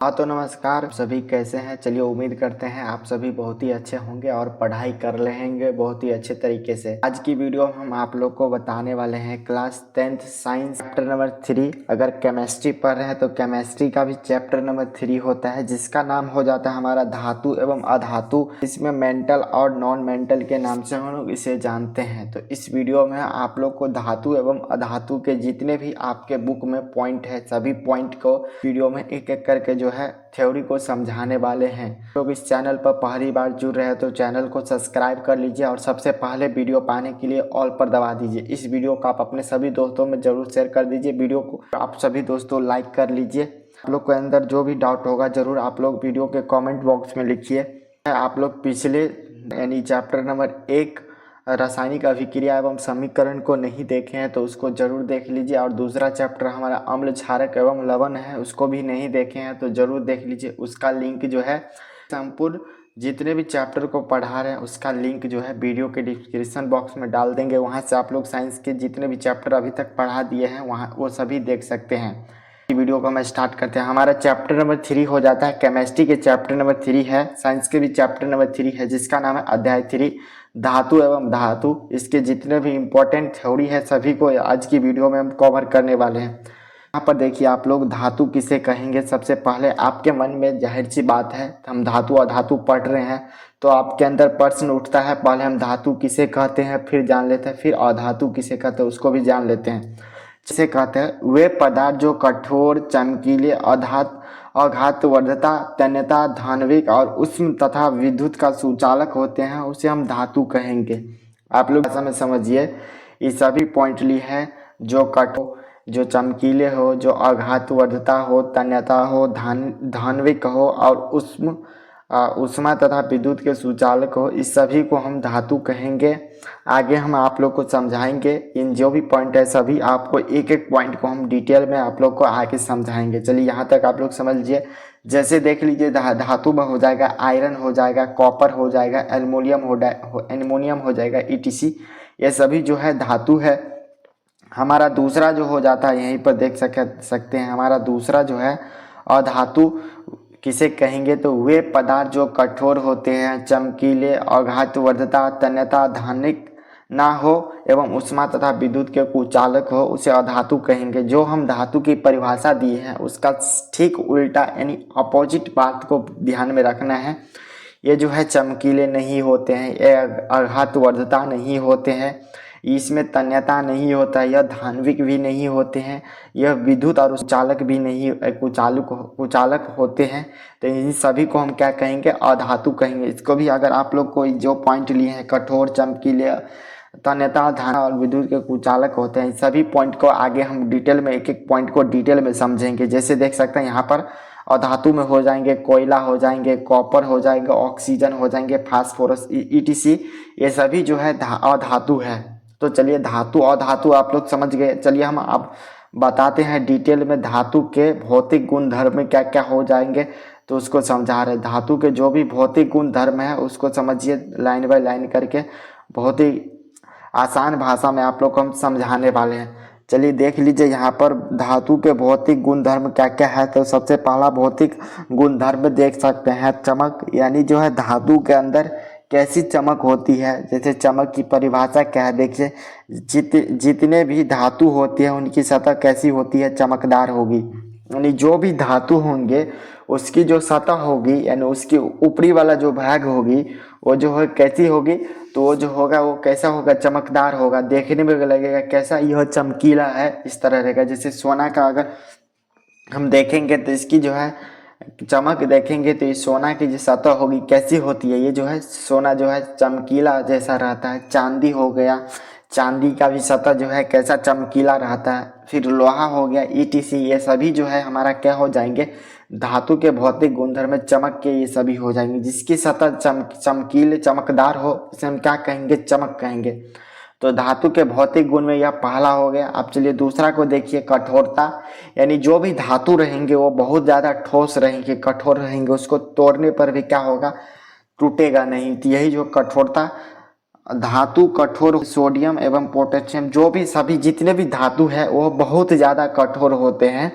हाँ तो नमस्कार सभी, कैसे हैं? चलिए उम्मीद करते हैं आप सभी बहुत ही अच्छे होंगे और पढ़ाई कर लेंगे बहुत ही अच्छे तरीके से। आज की वीडियो में हम आप लोग को बताने वाले हैं class 10th science chapter number 3। अगर केमिस्ट्री पढ़ रहे हैं तो केमिस्ट्री का भी चैप्टर नंबर 3 होता है, जिसका नाम हो जाता है हमारा धातु एवं अधातु। इसमें मेंटल और नॉन मेंटल के नाम से हम लोग इसे जानते हैं। तो इस वीडियो में आप लोग को धातु एवं अधातु के जितने भी आपके बुक में पॉइंट है, सभी पॉइंट को वीडियो में एक एक करके जो है थ्योरी को समझाने वाले हैं। लोग इस चैनल पर पहली बार जुड़ रहे हैं तो चैनल को सब्सक्राइब कर लीजिए और सबसे पहले वीडियो पाने के लिए ऑल पर दबा दीजिए। इस वीडियो को आप अपने सभी दोस्तों में जरूर शेयर कर दीजिए। वीडियो को आप सभी दोस्तों लाइक कर लीजिए। आप लोग के अंदर जो भी डाउट होगा जरूर आप लोग वीडियो के कमेंट बॉक्स में लिखिए। आप लोग पिछले यानी चैप्टर नंबर 1 रासायनिक अभिक्रिया एवं समीकरण को नहीं देखे हैं तो उसको जरूर देख लीजिए। और दूसरा चैप्टर हमारा अम्ल क्षारक एवं लवण है, उसको भी नहीं देखे हैं तो जरूर देख लीजिए। उसका लिंक जो है संपूर्ण जितने भी चैप्टर को पढ़ा रहे हैं उसका लिंक जो है वीडियो के डिस्क्रिप्शन बॉक्स में डाल देंगे। वहाँ से आप लोग साइंस के जितने भी चैप्टर अभी तक पढ़ा दिए हैं वहाँ वो सभी देख सकते हैं। वीडियो को हम स्टार्ट करते हैं। हमारा चैप्टर नंबर 3 हो जाता है, केमिस्ट्री के चैप्टर नंबर 3 है, साइंस के भी चैप्टर नंबर 3 है, जिसका नाम है अध्याय 3 धातु एवं धातु। इसके जितने भी इम्पोर्टेंट थ्योरी है सभी को आज की वीडियो में हम कवर करने वाले हैं। यहाँ पर देखिए आप लोग धातु किसे कहेंगे। सबसे पहले आपके मन में जाहिर सी बात है, हम धातु अधातु पढ़ रहे हैं तो आपके अंदर प्रश्न उठता है, पहले हम धातु किसे कहते हैं फिर जान लेते हैं, फिर अधातु किसे कहते हैं उसको भी जान लेते हैं। जिसे कहते हैं वे पदार्थ जो कठोर, चमकीले, अघातवर्धता, तन्यता, धान्विक और उष्ण तथा विद्युत का सुचालक होते हैं, उसे हम धातु कहेंगे। आप लोग ऐसा में समझिए, ये सभी पॉइंट ली है जो कठोर, जो चमकीले हो, जो अघातवर्धता हो, तन्यता हो, धान्विक हो और उष्मा तथा विद्युत के सुचालक हो, इस सभी को हम धातु कहेंगे। आगे हम आप लोग को समझाएंगे। इन जो भी पॉइंट है सभी आपको एक एक पॉइंट को हम डिटेल में आप लोग को आगे समझाएंगे। चलिए यहाँ तक आप लोग समझ लीजिए। जैसे देख लीजिए धातु में हो जाएगा आयरन, हो जाएगा कॉपर, हो जाएगा एल्युमिनियम हो जाएगा ETC। ये सभी जो है धातु है। हमारा दूसरा जो हो जाता है, यहीं पर देख सकते हैं, हमारा दूसरा जो है अधातु किसे कहेंगे तो वे पदार्थ जो कठोर होते हैं, चमकीले, अघातवर्धता, तन्यता, धान्विक ना हो एवं उष्मा तथा विद्युत के कुचालक हो, उसे अधातु कहेंगे। जो हम धातु की परिभाषा दी है उसका ठीक उल्टा यानी अपोजिट बात को ध्यान में रखना है। ये जो है चमकीले नहीं होते हैं, ये अघातवर्धता नहीं होते हैं, इसमें तन्यता नहीं होता है, यह धान्विक भी नहीं होते हैं, यह विद्युत और कुचालक भी नहीं कुचालक होते हैं। तो इन सभी को हम क्या कहेंगे? अधातु कहेंगे। इसको भी अगर आप लोग को जो पॉइंट लिए हैं कठोर, चमकीले, तन्यता, धान और विद्युत के कुचालक होते हैं, सभी पॉइंट को आगे हम डिटेल में एक एक पॉइंट को डिटेल में समझेंगे। जैसे देख सकते हैं यहाँ पर अधातु में हो जाएंगे कोयला, हो जाएंगे कॉपर, हो जाएंगे ऑक्सीजन, हो जाएंगे फास्फोरस, ETC। ये सभी जो है अधातु है। तो चलिए धातु और धातु आप लोग समझ गए। चलिए हम अब बताते हैं डिटेल में धातु के भौतिक गुण धर्म में क्या क्या हो जाएंगे, तो उसको समझा रहे। धातु के जो भी भौतिक गुण धर्म है उसको समझिए लाइन बाय लाइन करके, बहुत ही आसान भाषा में आप लोग को हम समझाने वाले हैं। चलिए देख लीजिए यहाँ पर धातु के भौतिक गुण धर्म क्या क्या है। तो सबसे पहला भौतिक गुण धर्म देख सकते हैं चमक, यानी जो है धातु के अंदर कैसी चमक होती है। जैसे चमक की परिभाषा क्या है, देखिए जितने भी धातु होती है उनकी सतह कैसी होती है? चमकदार होगी। यानी जो भी धातु होंगे उसकी जो सतह होगी यानी उसकी ऊपरी वाला जो भाग होगी वो जो है कैसी होगी? तो वो जो होगा वो कैसा होगा? चमकदार होगा। देखने में लगेगा कैसा? यह चमकीला है, इस तरह रहेगा। जैसे सोना का अगर हम देखेंगे तो इसकी जो है चमक देखेंगे तो ये सोना की जो सतह होगी कैसी होती है? ये जो है सोना जो है चमकीला जैसा रहता है। चांदी हो गया, चांदी का भी सतह जो है कैसा? चमकीला रहता है। फिर लोहा हो गया, ETC, ये सभी जो है हमारा क्या हो जाएंगे? धातु के भौतिक गुणधर्म में चमक के ये सभी हो जाएंगे। जिसकी सतह चमकीले चमकदार हो उसे हम क्या कहेंगे? चमक कहेंगे। तो धातु के भौतिक गुण में यह पहला हो गया। अब चलिए दूसरा को देखिए, कठोरता। यानी जो भी धातु रहेंगे वो बहुत ज़्यादा ठोस रहेंगे, कठोर रहेंगे, उसको तोड़ने पर भी क्या होगा? टूटेगा नहीं। तो यही जो कठोरता, धातु कठोर, सोडियम एवं पोटेशियम, जो भी सभी जितने भी धातु है वो बहुत ज़्यादा कठोर होते हैं।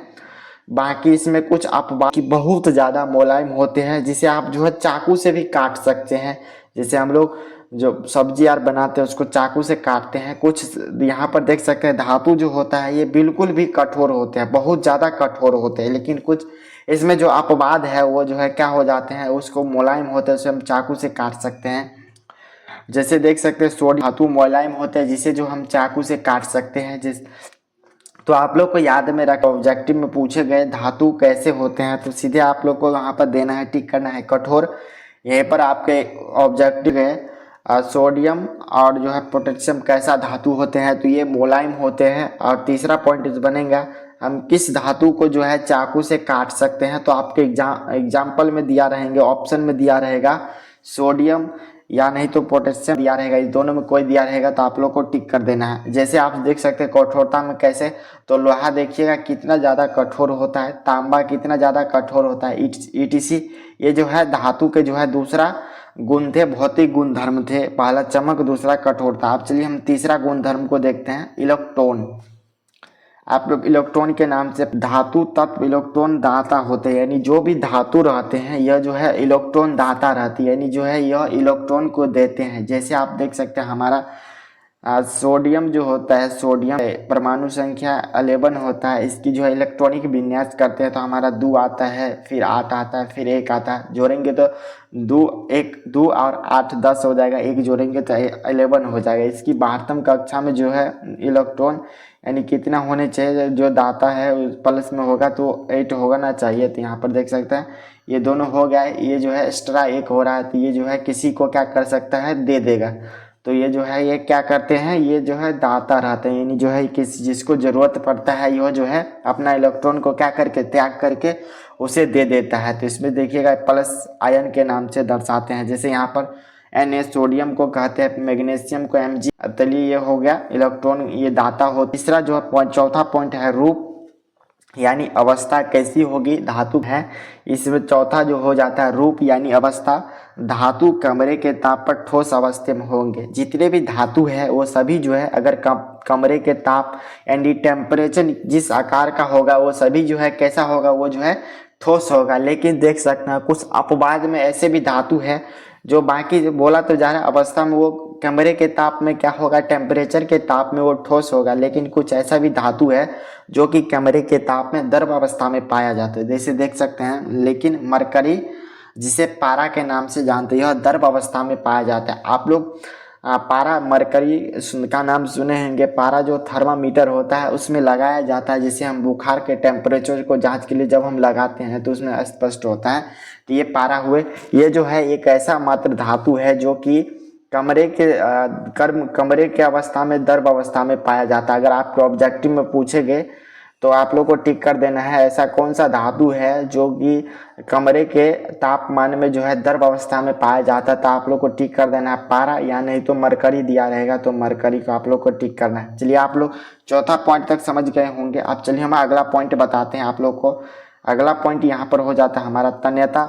बाकी इसमें कुछ अपवाद कि बहुत ज़्यादा मुलायम होते हैं, जिसे आप जो है चाकू से भी काट सकते हैं। जैसे हम लोग जो सब्जी यार बनाते हैं उसको चाकू से काटते हैं। कुछ यहाँ पर देख सकते हैं धातु जो होता है ये बिल्कुल भी कठोर होते हैं, बहुत ज़्यादा कठोर होते हैं। लेकिन कुछ इसमें जो अपवाद है वो जो है क्या हो जाते हैं, उसको मुलायम होते हैं, उसे हम चाकू से काट सकते हैं। जैसे देख सकते हैं सोडियम धातु मुलायम होते हैं, जिसे जो हम चाकू से काट सकते हैं। तो आप लोग को याद में रख, ऑब्जेक्टिव में पूछे गए धातु कैसे होते हैं तो सीधे आप लोग को वहाँ पर देना है, टिक करना है कठोर। यहीं पर आपके ऑब्जेक्टिव है सोडियम और जो है पोटेशियम कैसा धातु होते हैं, तो ये मुलायम होते हैं। और तीसरा पॉइंट इस बनेगा हम किस धातु को जो है चाकू से काट सकते हैं, तो आपके एग्जाम्पल में दिया रहेंगे, ऑप्शन में दिया रहेगा सोडियम या नहीं तो पोटेशियम दिया रहेगा, इस दोनों में कोई दिया रहेगा तो आप लोग को टिक कर देना है। जैसे आप देख सकते हैं कठोरता में कैसे, तो लोहा देखिएगा कितना ज़्यादा कठोर होता है, तांबा कितना ज़्यादा कठोर होता है, ईटीसी। ये जो है धातु के जो है दूसरा गुण थे, भौतिक गुणधर्म थे, पहला चमक दूसरा कठोरता। अब चलिए हम तीसरा गुणधर्म को देखते हैं, इलेक्ट्रॉन। आप लोग इलेक्ट्रॉन के नाम से धातु तत्व इलेक्ट्रॉन दाता होते हैं, यानी जो भी धातु रहते हैं यह जो है इलेक्ट्रॉन दाता रहती है, यानी जो है यह इलेक्ट्रॉन को देते हैं। जैसे आप देख सकते हैं हमारा सोडियम जो होता है, सोडियम परमाणु संख्या 11 होता है, इसकी जो है इलेक्ट्रॉनिक विन्यास करते हैं तो हमारा 2 आता है, फिर 8 आता है, फिर 1 आता है। जोड़ेंगे तो 2 और 8 10 हो जाएगा, 1 जोड़ेंगे तो 11 हो जाएगा। इसकी 12वीं कक्षा में जो है इलेक्ट्रॉन यानी कितना होने चाहिए, जो दाता है प्लस में होगा तो 8 होगा ना चाहिए। तो यहाँ पर देख सकते हैं ये दोनों हो गया है, ये जो है एक्स्ट्रा 1 हो रहा है, तो ये जो है किसी को क्या कर सकता है, दे देगा। तो ये जो है ये क्या करते हैं, ये जो है दाता रहते हैं, यानी जो है किसी जिसको ज़रूरत पड़ता है यह जो है अपना इलेक्ट्रॉन को क्या करके त्याग करके उसे दे देता है। तो इसमें देखिएगा प्लस आयन के नाम से दर्शाते हैं। जैसे यहाँ पर Na सोडियम को कहते हैं, मैग्नीशियम को Mg। चलिए ये हो गया इलेक्ट्रॉन, ये दाता हो। तीसरा जो है चौथा पॉइंट है रूप, यानी अवस्था कैसी होगी धातु है। इसमें चौथा जो हो जाता है रूप यानी अवस्था। धातु कमरे के ताप पर ठोस अवस्था में होंगे। जितने भी धातु है वो सभी जो है अगर कमरे के ताप यानी टेम्परेचर जिस आकार का होगा वो सभी जो है कैसा होगा, वो जो है ठोस होगा। लेकिन देख सकते हैं कुछ अपवाद में ऐसे भी धातु है जो बाकी जो बोला तो जा रहा है अवस्था में वो कमरे के ताप में क्या होगा, टेम्परेचर के ताप में वो ठोस होगा। लेकिन कुछ ऐसा भी धातु है जो कि कमरे के ताप में द्रव अवस्था में पाया जाता है, जैसे देख सकते हैं। लेकिन मरकरी जिसे पारा के नाम से जानते हैं यह द्रव अवस्था में पाया जाता है। आप लोग पारा मरकरी का नाम सुने होंगे। पारा जो थर्मामीटर होता है उसमें लगाया जाता है, जिसे हम बुखार के टेम्परेचर को जांच के लिए जब हम लगाते हैं तो उसमें स्पष्ट होता है। तो ये पारा हुए। ये जो है एक ऐसा मात्र धातु है जो कि कमरे के अवस्था में द्रव अवस्था में पाया जाता है। अगर आपके ऑब्जेक्टिव में पूछे गए तो आप लोग को टिक कर देना है ऐसा कौन सा धातु है जो कि कमरे के तापमान में जो है द्रव अवस्था में पाया जाता है, तो आप लोग को टिक कर देना है पारा, या नहीं तो मरकरी दिया रहेगा तो मरकरी को आप लोग को टिक करना है। चलिए आप लोग चौथा पॉइंट तक समझ गए होंगे। अब चलिए हम अगला पॉइंट बताते हैं आप लोग को। अगला पॉइंट यहाँ पर हो जाता है हमारा तन्यता।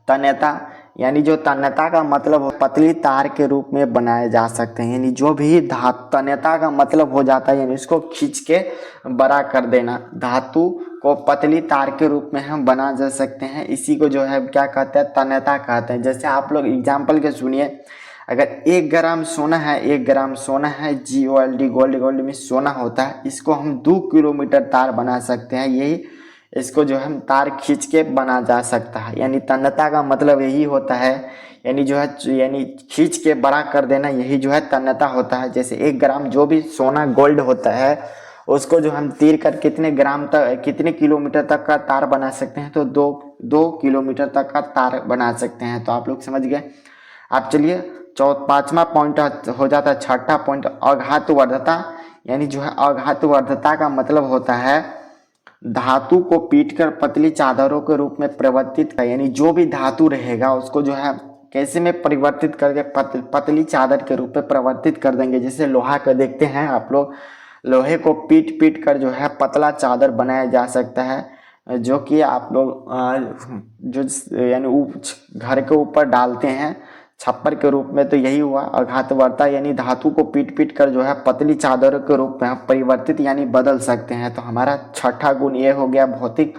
तन्यता यानी जो तन्यता का मतलब हो पतली तार के रूप में बनाए जा सकते हैं, यानी जो भी तन्यता का मतलब हो जाता है यानी इसको खींच के बड़ा कर देना। धातु को पतली तार के रूप में हम बना जा सकते हैं, इसी को जो है क्या कहते हैं, तन्यता कहते हैं। जैसे आप लोग एग्जाम्पल के सुनिए, अगर 1 ग्राम सोना है, 1 ग्राम सोना है, GOLD गोल्ड में सोना होता है, इसको हम 2 किलोमीटर तार बना सकते हैं। यही इसको जो हम तार खींच के बना जा सकता है, यानी तन्यता का मतलब यही होता है, यानी जो है यानी खींच के बड़ा कर देना, यही जो है तन्यता होता है। जैसे 1 ग्राम जो भी सोना गोल्ड होता है उसको जो हम तीर कर कितने ग्राम तक कितने किलोमीटर तक का तार बना सकते हैं, तो 2 किलोमीटर तक का तार बना सकते हैं। तो आप लोग समझ गए। आप चलिए 5वां पॉइंट हो जाता है छठा पॉइंट, अघातवर्धता। यानी जो है अघातवर्धता का मतलब होता है धातु को पीटकर पतली चादरों के रूप में परिवर्तित कर, यानी जो भी धातु रहेगा उसको जो है कैसे में परिवर्तित करके पतली चादर के रूप में परिवर्तित कर देंगे। जैसे लोहा का देखते हैं आप लोग, लोहे को पीट कर जो है पतला चादर बनाया जा सकता है, जो कि आप लोग जो यानी घर के ऊपर डालते हैं छप्पर के रूप में तो यही हुआ। अघातवर्ता यानी धातु को पीट पीट कर जो है पतली चादरों के रूप में परिवर्तित यानी बदल सकते हैं। तो हमारा छठा गुण ये हो गया भौतिक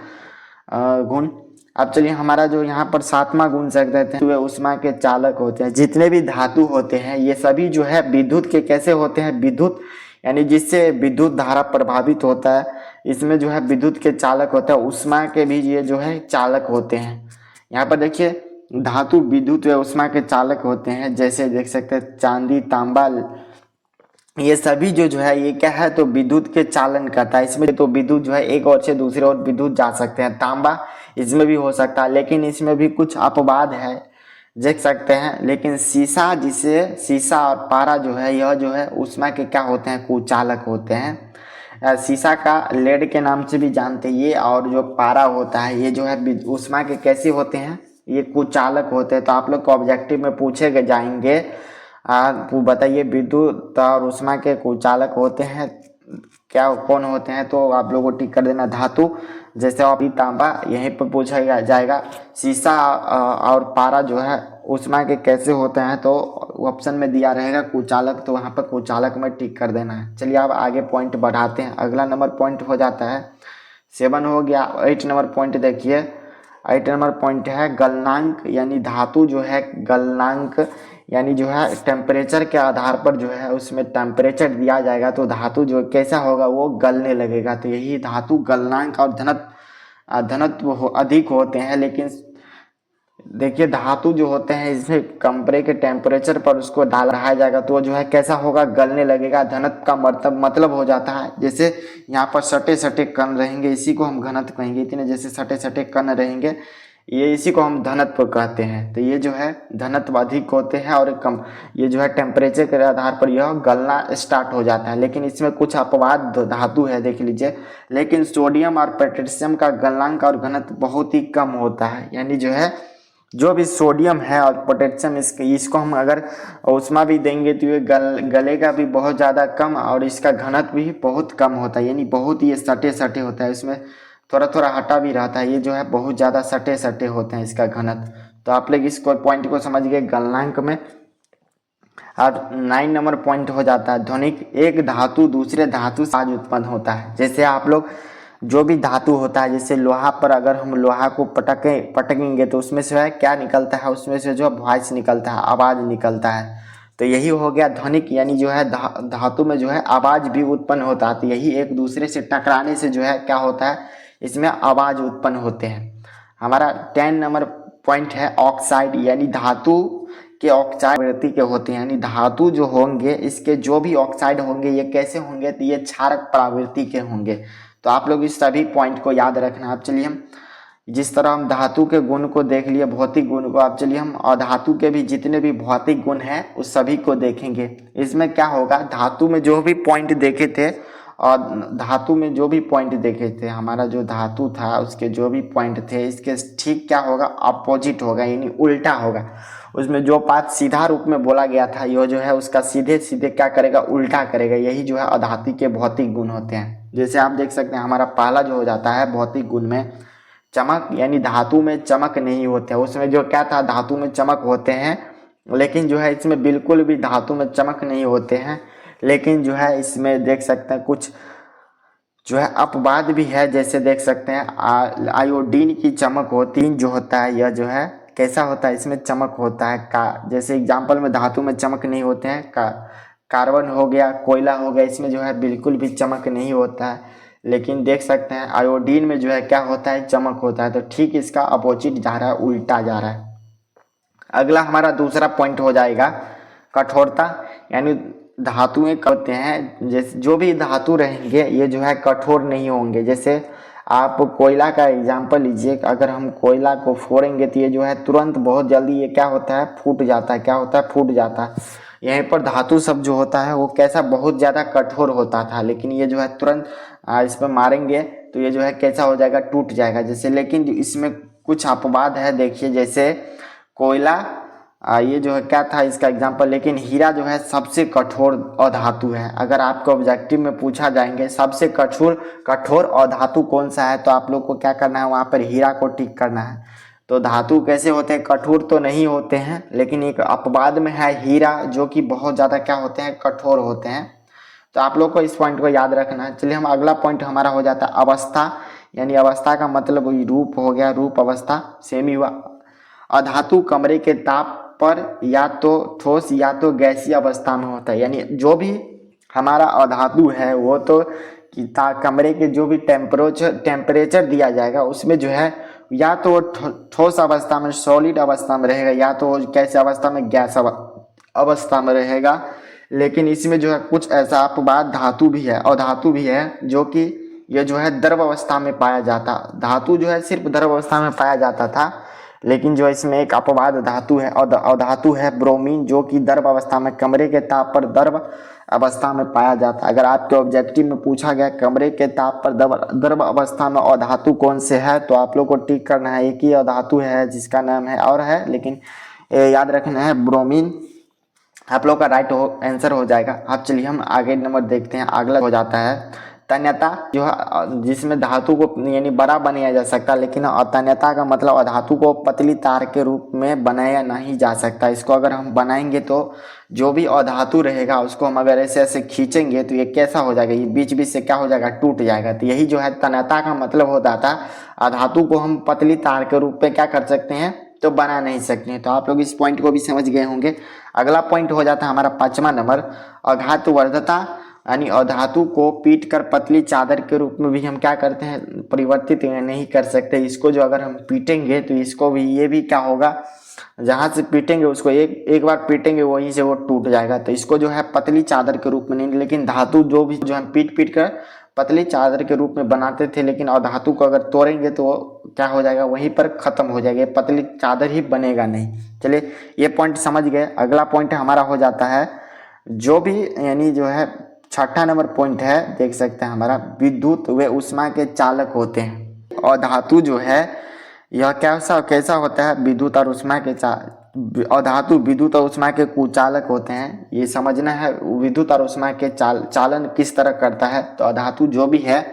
गुण। अब चलिए हमारा जो यहाँ पर सातवां गुण सकते हैं वे उष्मा के चालक होते हैं। जितने भी धातु होते हैं ये सभी जो है विद्युत के कैसे होते हैं, विद्युत यानी जिससे विद्युत धारा प्रभावित होता है, इसमें जो है विद्युत के चालक होता है। उष्मा के भी ये जो है चालक होते हैं। यहाँ पर देखिए धातु विद्युत व उष्मा के चालक होते हैं। जैसे देख सकते हैं चांदी, तांबा, ये सभी जो है ये क्या है तो विद्युत के चालन करता है। इसमें तो विद्युत जो है एक ओर से दूसरे ओर विद्युत जा सकते हैं। तांबा इसमें भी हो सकता है, लेकिन इसमें भी कुछ अपवाद है देख सकते हैं। लेकिन शीशा, जिसे शीशा और पारा जो है यह जो है उष्मा के क्या होते हैं, कुचालक होते हैं। शीशा का लेड के नाम से भी जानते हैं ये, और जो पारा होता है ये जो है उष्मा के कैसे होते हैं, ये कुचालक होते हैं। तो आप लोग को ऑब्जेक्टिव में पूछे जाएंगे बताइए विद्युत और उष्मा के कुचालक होते हैं क्या, कौन होते हैं, तो आप लोगों को टिक कर देना धातु। जैसे अभी तांबा यहीं पर पूछा जाएगा। शीशा और पारा जो है उष्मा के कैसे होते हैं, तो ऑप्शन में दिया रहेगा कुचालक, तो वहाँ पर कुचालक में टिक कर देना है। चलिए अब आगे पॉइंट बढ़ाते हैं। अगला नंबर पॉइंट हो जाता है 7 हो गया। 8 नंबर पॉइंट देखिए। 8 नंबर पॉइंट है गलनांक, यानी धातु जो है गलनांक यानी जो है टेम्परेचर के आधार पर जो है उसमें टेम्परेचर दिया जाएगा तो धातु जो कैसा होगा वो गलने लगेगा। तो यही धातु गलनांक और घनत्व अधिक होते हैं। लेकिन देखिए धातु जो होते हैं इसमें कमरे के टेम्परेचर पर उसको डाल रहा जाएगा तो वो जो है कैसा होगा, गलने लगेगा। घनत्व का मतलब हो जाता है जैसे यहाँ पर सटे सटे कण रहेंगे, इसी को हम घनत्व कहेंगे। इतने जैसे सटे सटे कण रहेंगे ये, इसी को हम घनत्व कहते हैं। तो ये जो है घनत्व अधिक होते हैं और कम, ये जो है टेम्परेचर के आधार पर यह गलना स्टार्ट हो जाता है। लेकिन इसमें कुछ अपवाद धातु है देख लीजिए। लेकिन सोडियम और पोटेशियम का गलनांक और घनत्व बहुत ही कम होता है। यानी जो है जो भी सोडियम है और पोटेशियम इसको हम अगर उष्मा भी देंगे तो ये गलेगा भी बहुत ज़्यादा कम और इसका घनत्व भी बहुत कम होता है। यानी बहुत ही सटे सटे होता है, इसमें थोड़ा थोड़ा हटा भी रहता है। ये जो है बहुत ज़्यादा सटे सटे होते हैं इसका घनत्व। तो आप लोग इसको पॉइंट को समझ गए गलनांक में। और 9 नंबर पॉइंट हो जाता है ध्वनिक। एक धातु दूसरे धातु से आवाज उत्पन्न होता है। जैसे आप लोग जो भी धातु होता है, जैसे लोहा पर अगर हम लोहा को पटकेंगे तो उसमें से है क्या निकलता है, उसमें से जो वॉइस निकलता है, आवाज़ निकलता है। तो यही हो गया ध्वनिक, यानी जो है धातु में जो है आवाज़ भी उत्पन्न होता है। तो यही एक दूसरे से टकराने से जो है क्या होता है, इसमें आवाज़ उत्पन्न होते हैं। हमारा 10 नंबर पॉइंट है ऑक्साइड, यानी धातु के ऑक्साइड प्रवृत्ति के होते हैं। यानी धातु जो होंगे इसके जो भी ऑक्साइड होंगे ये कैसे होंगे, तो ये क्षारक प्रवृत्ति के होंगे। तो आप लोग इस सभी पॉइंट को याद रखना। अब चलिए हम जिस तरह हम धातु के गुण को देख लिए, भौतिक गुण को, अब चलिए हम अधातु के भी जितने भी भौतिक गुण हैं उस सभी को देखेंगे। इसमें क्या होगा, धातु में जो भी पॉइंट देखे थे और धातु में जो भी पॉइंट देखे थे, हमारा जो धातु था उसके जो भी पॉइंट थे इसके ठीक क्या होगा, अपोजिट होगा, यानी उल्टा होगा। उसमें जो बात सीधा रूप में बोला गया था यह जो है उसका सीधे सीधे क्या करेगा, उल्टा करेगा। यही जो है अधातु के भौतिक गुण होते हैं। जैसे आप देख सकते हैं हमारा पहला जो हो जाता है भौतिक गुण में चमक, यानी धातु में चमक नहीं होते हैं। उसमें जो क्या था, धातु में चमक होते हैं, लेकिन जो है इसमें बिल्कुल भी धातु में चमक नहीं होते हैं। लेकिन जो है इसमें देख सकते हैं कुछ जो है अपवाद भी है। जैसे देख सकते हैं आयोडीन की चमक होती है, जो होता है यह जो है कैसा होता है, इसमें चमक होता है का। जैसे एग्जाम्पल में धातु में चमक नहीं होते हैं, कार्बन हो गया, कोयला हो गया, इसमें जो है बिल्कुल भी चमक नहीं होता है। लेकिन देख सकते हैं आयोडीन में जो है क्या होता है, चमक होता है। तो ठीक इसका अपोजिट जा रहा है, उल्टा जा रहा है। अगला हमारा दूसरा पॉइंट हो जाएगा कठोरता, यानी धातुएं होते हैं, जैसे जो भी धातु रहेंगे ये जो है कठोर नहीं होंगे। जैसे आप कोयला का एग्जांपल लीजिए, अगर हम कोयला को फोड़ेंगे तो ये जो है तुरंत बहुत जल्दी ये क्या होता है, फूट जाता है। क्या होता है, फूट जाता है। यहीं पर धातु सब जो होता है वो कैसा, बहुत ज़्यादा कठोर होता था, लेकिन ये जो है तुरंत इस पर मारेंगे तो ये जो है कैसा हो जाएगा, टूट जाएगा। जैसे लेकिन इसमें कुछ अपवाद है, देखिए जैसे कोयला ये जो है क्या था इसका एग्जांपल, लेकिन हीरा जो है सबसे कठोर अधातु है। अगर आपको ऑब्जेक्टिव में पूछा जाएंगे सबसे कठोर अधातु कौन सा है, तो आप लोग को क्या करना है, वहाँ पर हीरा को टिक करना है। तो धातु कैसे होते हैं, कठोर तो नहीं होते हैं, लेकिन एक अपवाद में है हीरा जो कि बहुत ज़्यादा क्या होते हैं, कठोर होते हैं। तो आप लोग को इस पॉइंट को याद रखना है। चलिए हम अगला पॉइंट हमारा हो जाता है अवस्था, यानी अवस्था का मतलब वही रूप हो गया, रूप अवस्था सेम ही हुआ। अधातु कमरे के ताप पर या तो ठोस या तो गैसीय अवस्था में होता है, यानी जो भी हमारा अधातु है वो तो कमरे के जो भी टेम्परेचर दिया जाएगा उसमें जो है या तो वो ठोस अवस्था में, सॉलिड अवस्था में रहेगा, या तो कैसे अवस्था में, गैस अवस्था में रहेगा। लेकिन इसमें जो है कुछ ऐसा अपवाद धातु भी है और धातु भी है जो कि ये जो है द्रव अवस्था में पाया जाता। धातु जो है सिर्फ द्रव अवस्था में पाया जाता था, लेकिन जो इसमें एक अपवाद धातु है और धातु है ब्रोमीन जो कि द्रव अवस्था में, कमरे के ताप पर द्रव अवस्था में पाया जाता है। अगर आपके ऑब्जेक्टिव में पूछा गया कमरे के ताप पर द्रव अवस्था में अधातु कौन से है, तो आप लोग को टिक करना है एक ही अधातु है जिसका नाम है और है, लेकिन याद रखना है ब्रोमीन आप लोग का राइट आंसर हो जाएगा। अब चलिए हम आगे नंबर देखते हैं। अगला हो जाता है तन्यता, जो है जिसमें धातु को यानी बड़ा बनाया जा सकता, लेकिन अतन्यता का मतलब धातु को पतली तार के रूप में बनाया नहीं जा सकता। इसको अगर हम बनाएंगे तो जो भी अधातु रहेगा उसको हम अगर ऐसे ऐसे खींचेंगे तो ये कैसा हो जाएगा, ये बीच बीच से क्या हो जाएगा, टूट जाएगा। तो यही जो है तन्यता का मतलब होता था। अधातु को हम पतली तार के रूप में क्या कर सकते हैं, तो बना नहीं सकते हैं। तो आप लोग इस पॉइंट को भी समझ गए होंगे। अगला पॉइंट हो जाता है हमारा 5वां नंबर अघातु वर्धता, यानी अधातु को पीट कर पतली चादर के रूप में भी हम क्या करते हैं, परिवर्तित नहीं कर सकते। इसको जो अगर हम पीटेंगे तो इसको भी, ये भी क्या होगा, जहाँ से पीटेंगे उसको एक बार पीटेंगे वहीं से वो टूट जाएगा। तो इसको जो है पतली चादर के रूप में नहीं, लेकिन धातु जो भी जो हम पीट पीट कर पतली चादर के रूप में बनाते थे, लेकिन अधातु को अगर तोड़ेंगे तो क्या हो जाएगा, वहीं पर खत्म हो जाएगा, पतली चादर ही बनेगा नहीं। चलिए ये पॉइंट समझ गए। अगला पॉइंट हमारा हो जाता है जो भी, यानी जो है 6ठा नंबर पॉइंट है, देख सकते हैं हमारा विद्युत व ऊष्मा के चालक होते हैं। और धातु जो है यह कैसा होता है, विद्युत और ऊष्मा के अधातु विद्युत और ऊष्मा के कुचालक होते हैं। ये समझना है विद्युत और ऊष्मा के चालन किस तरह करता है। तो अधातु जो भी है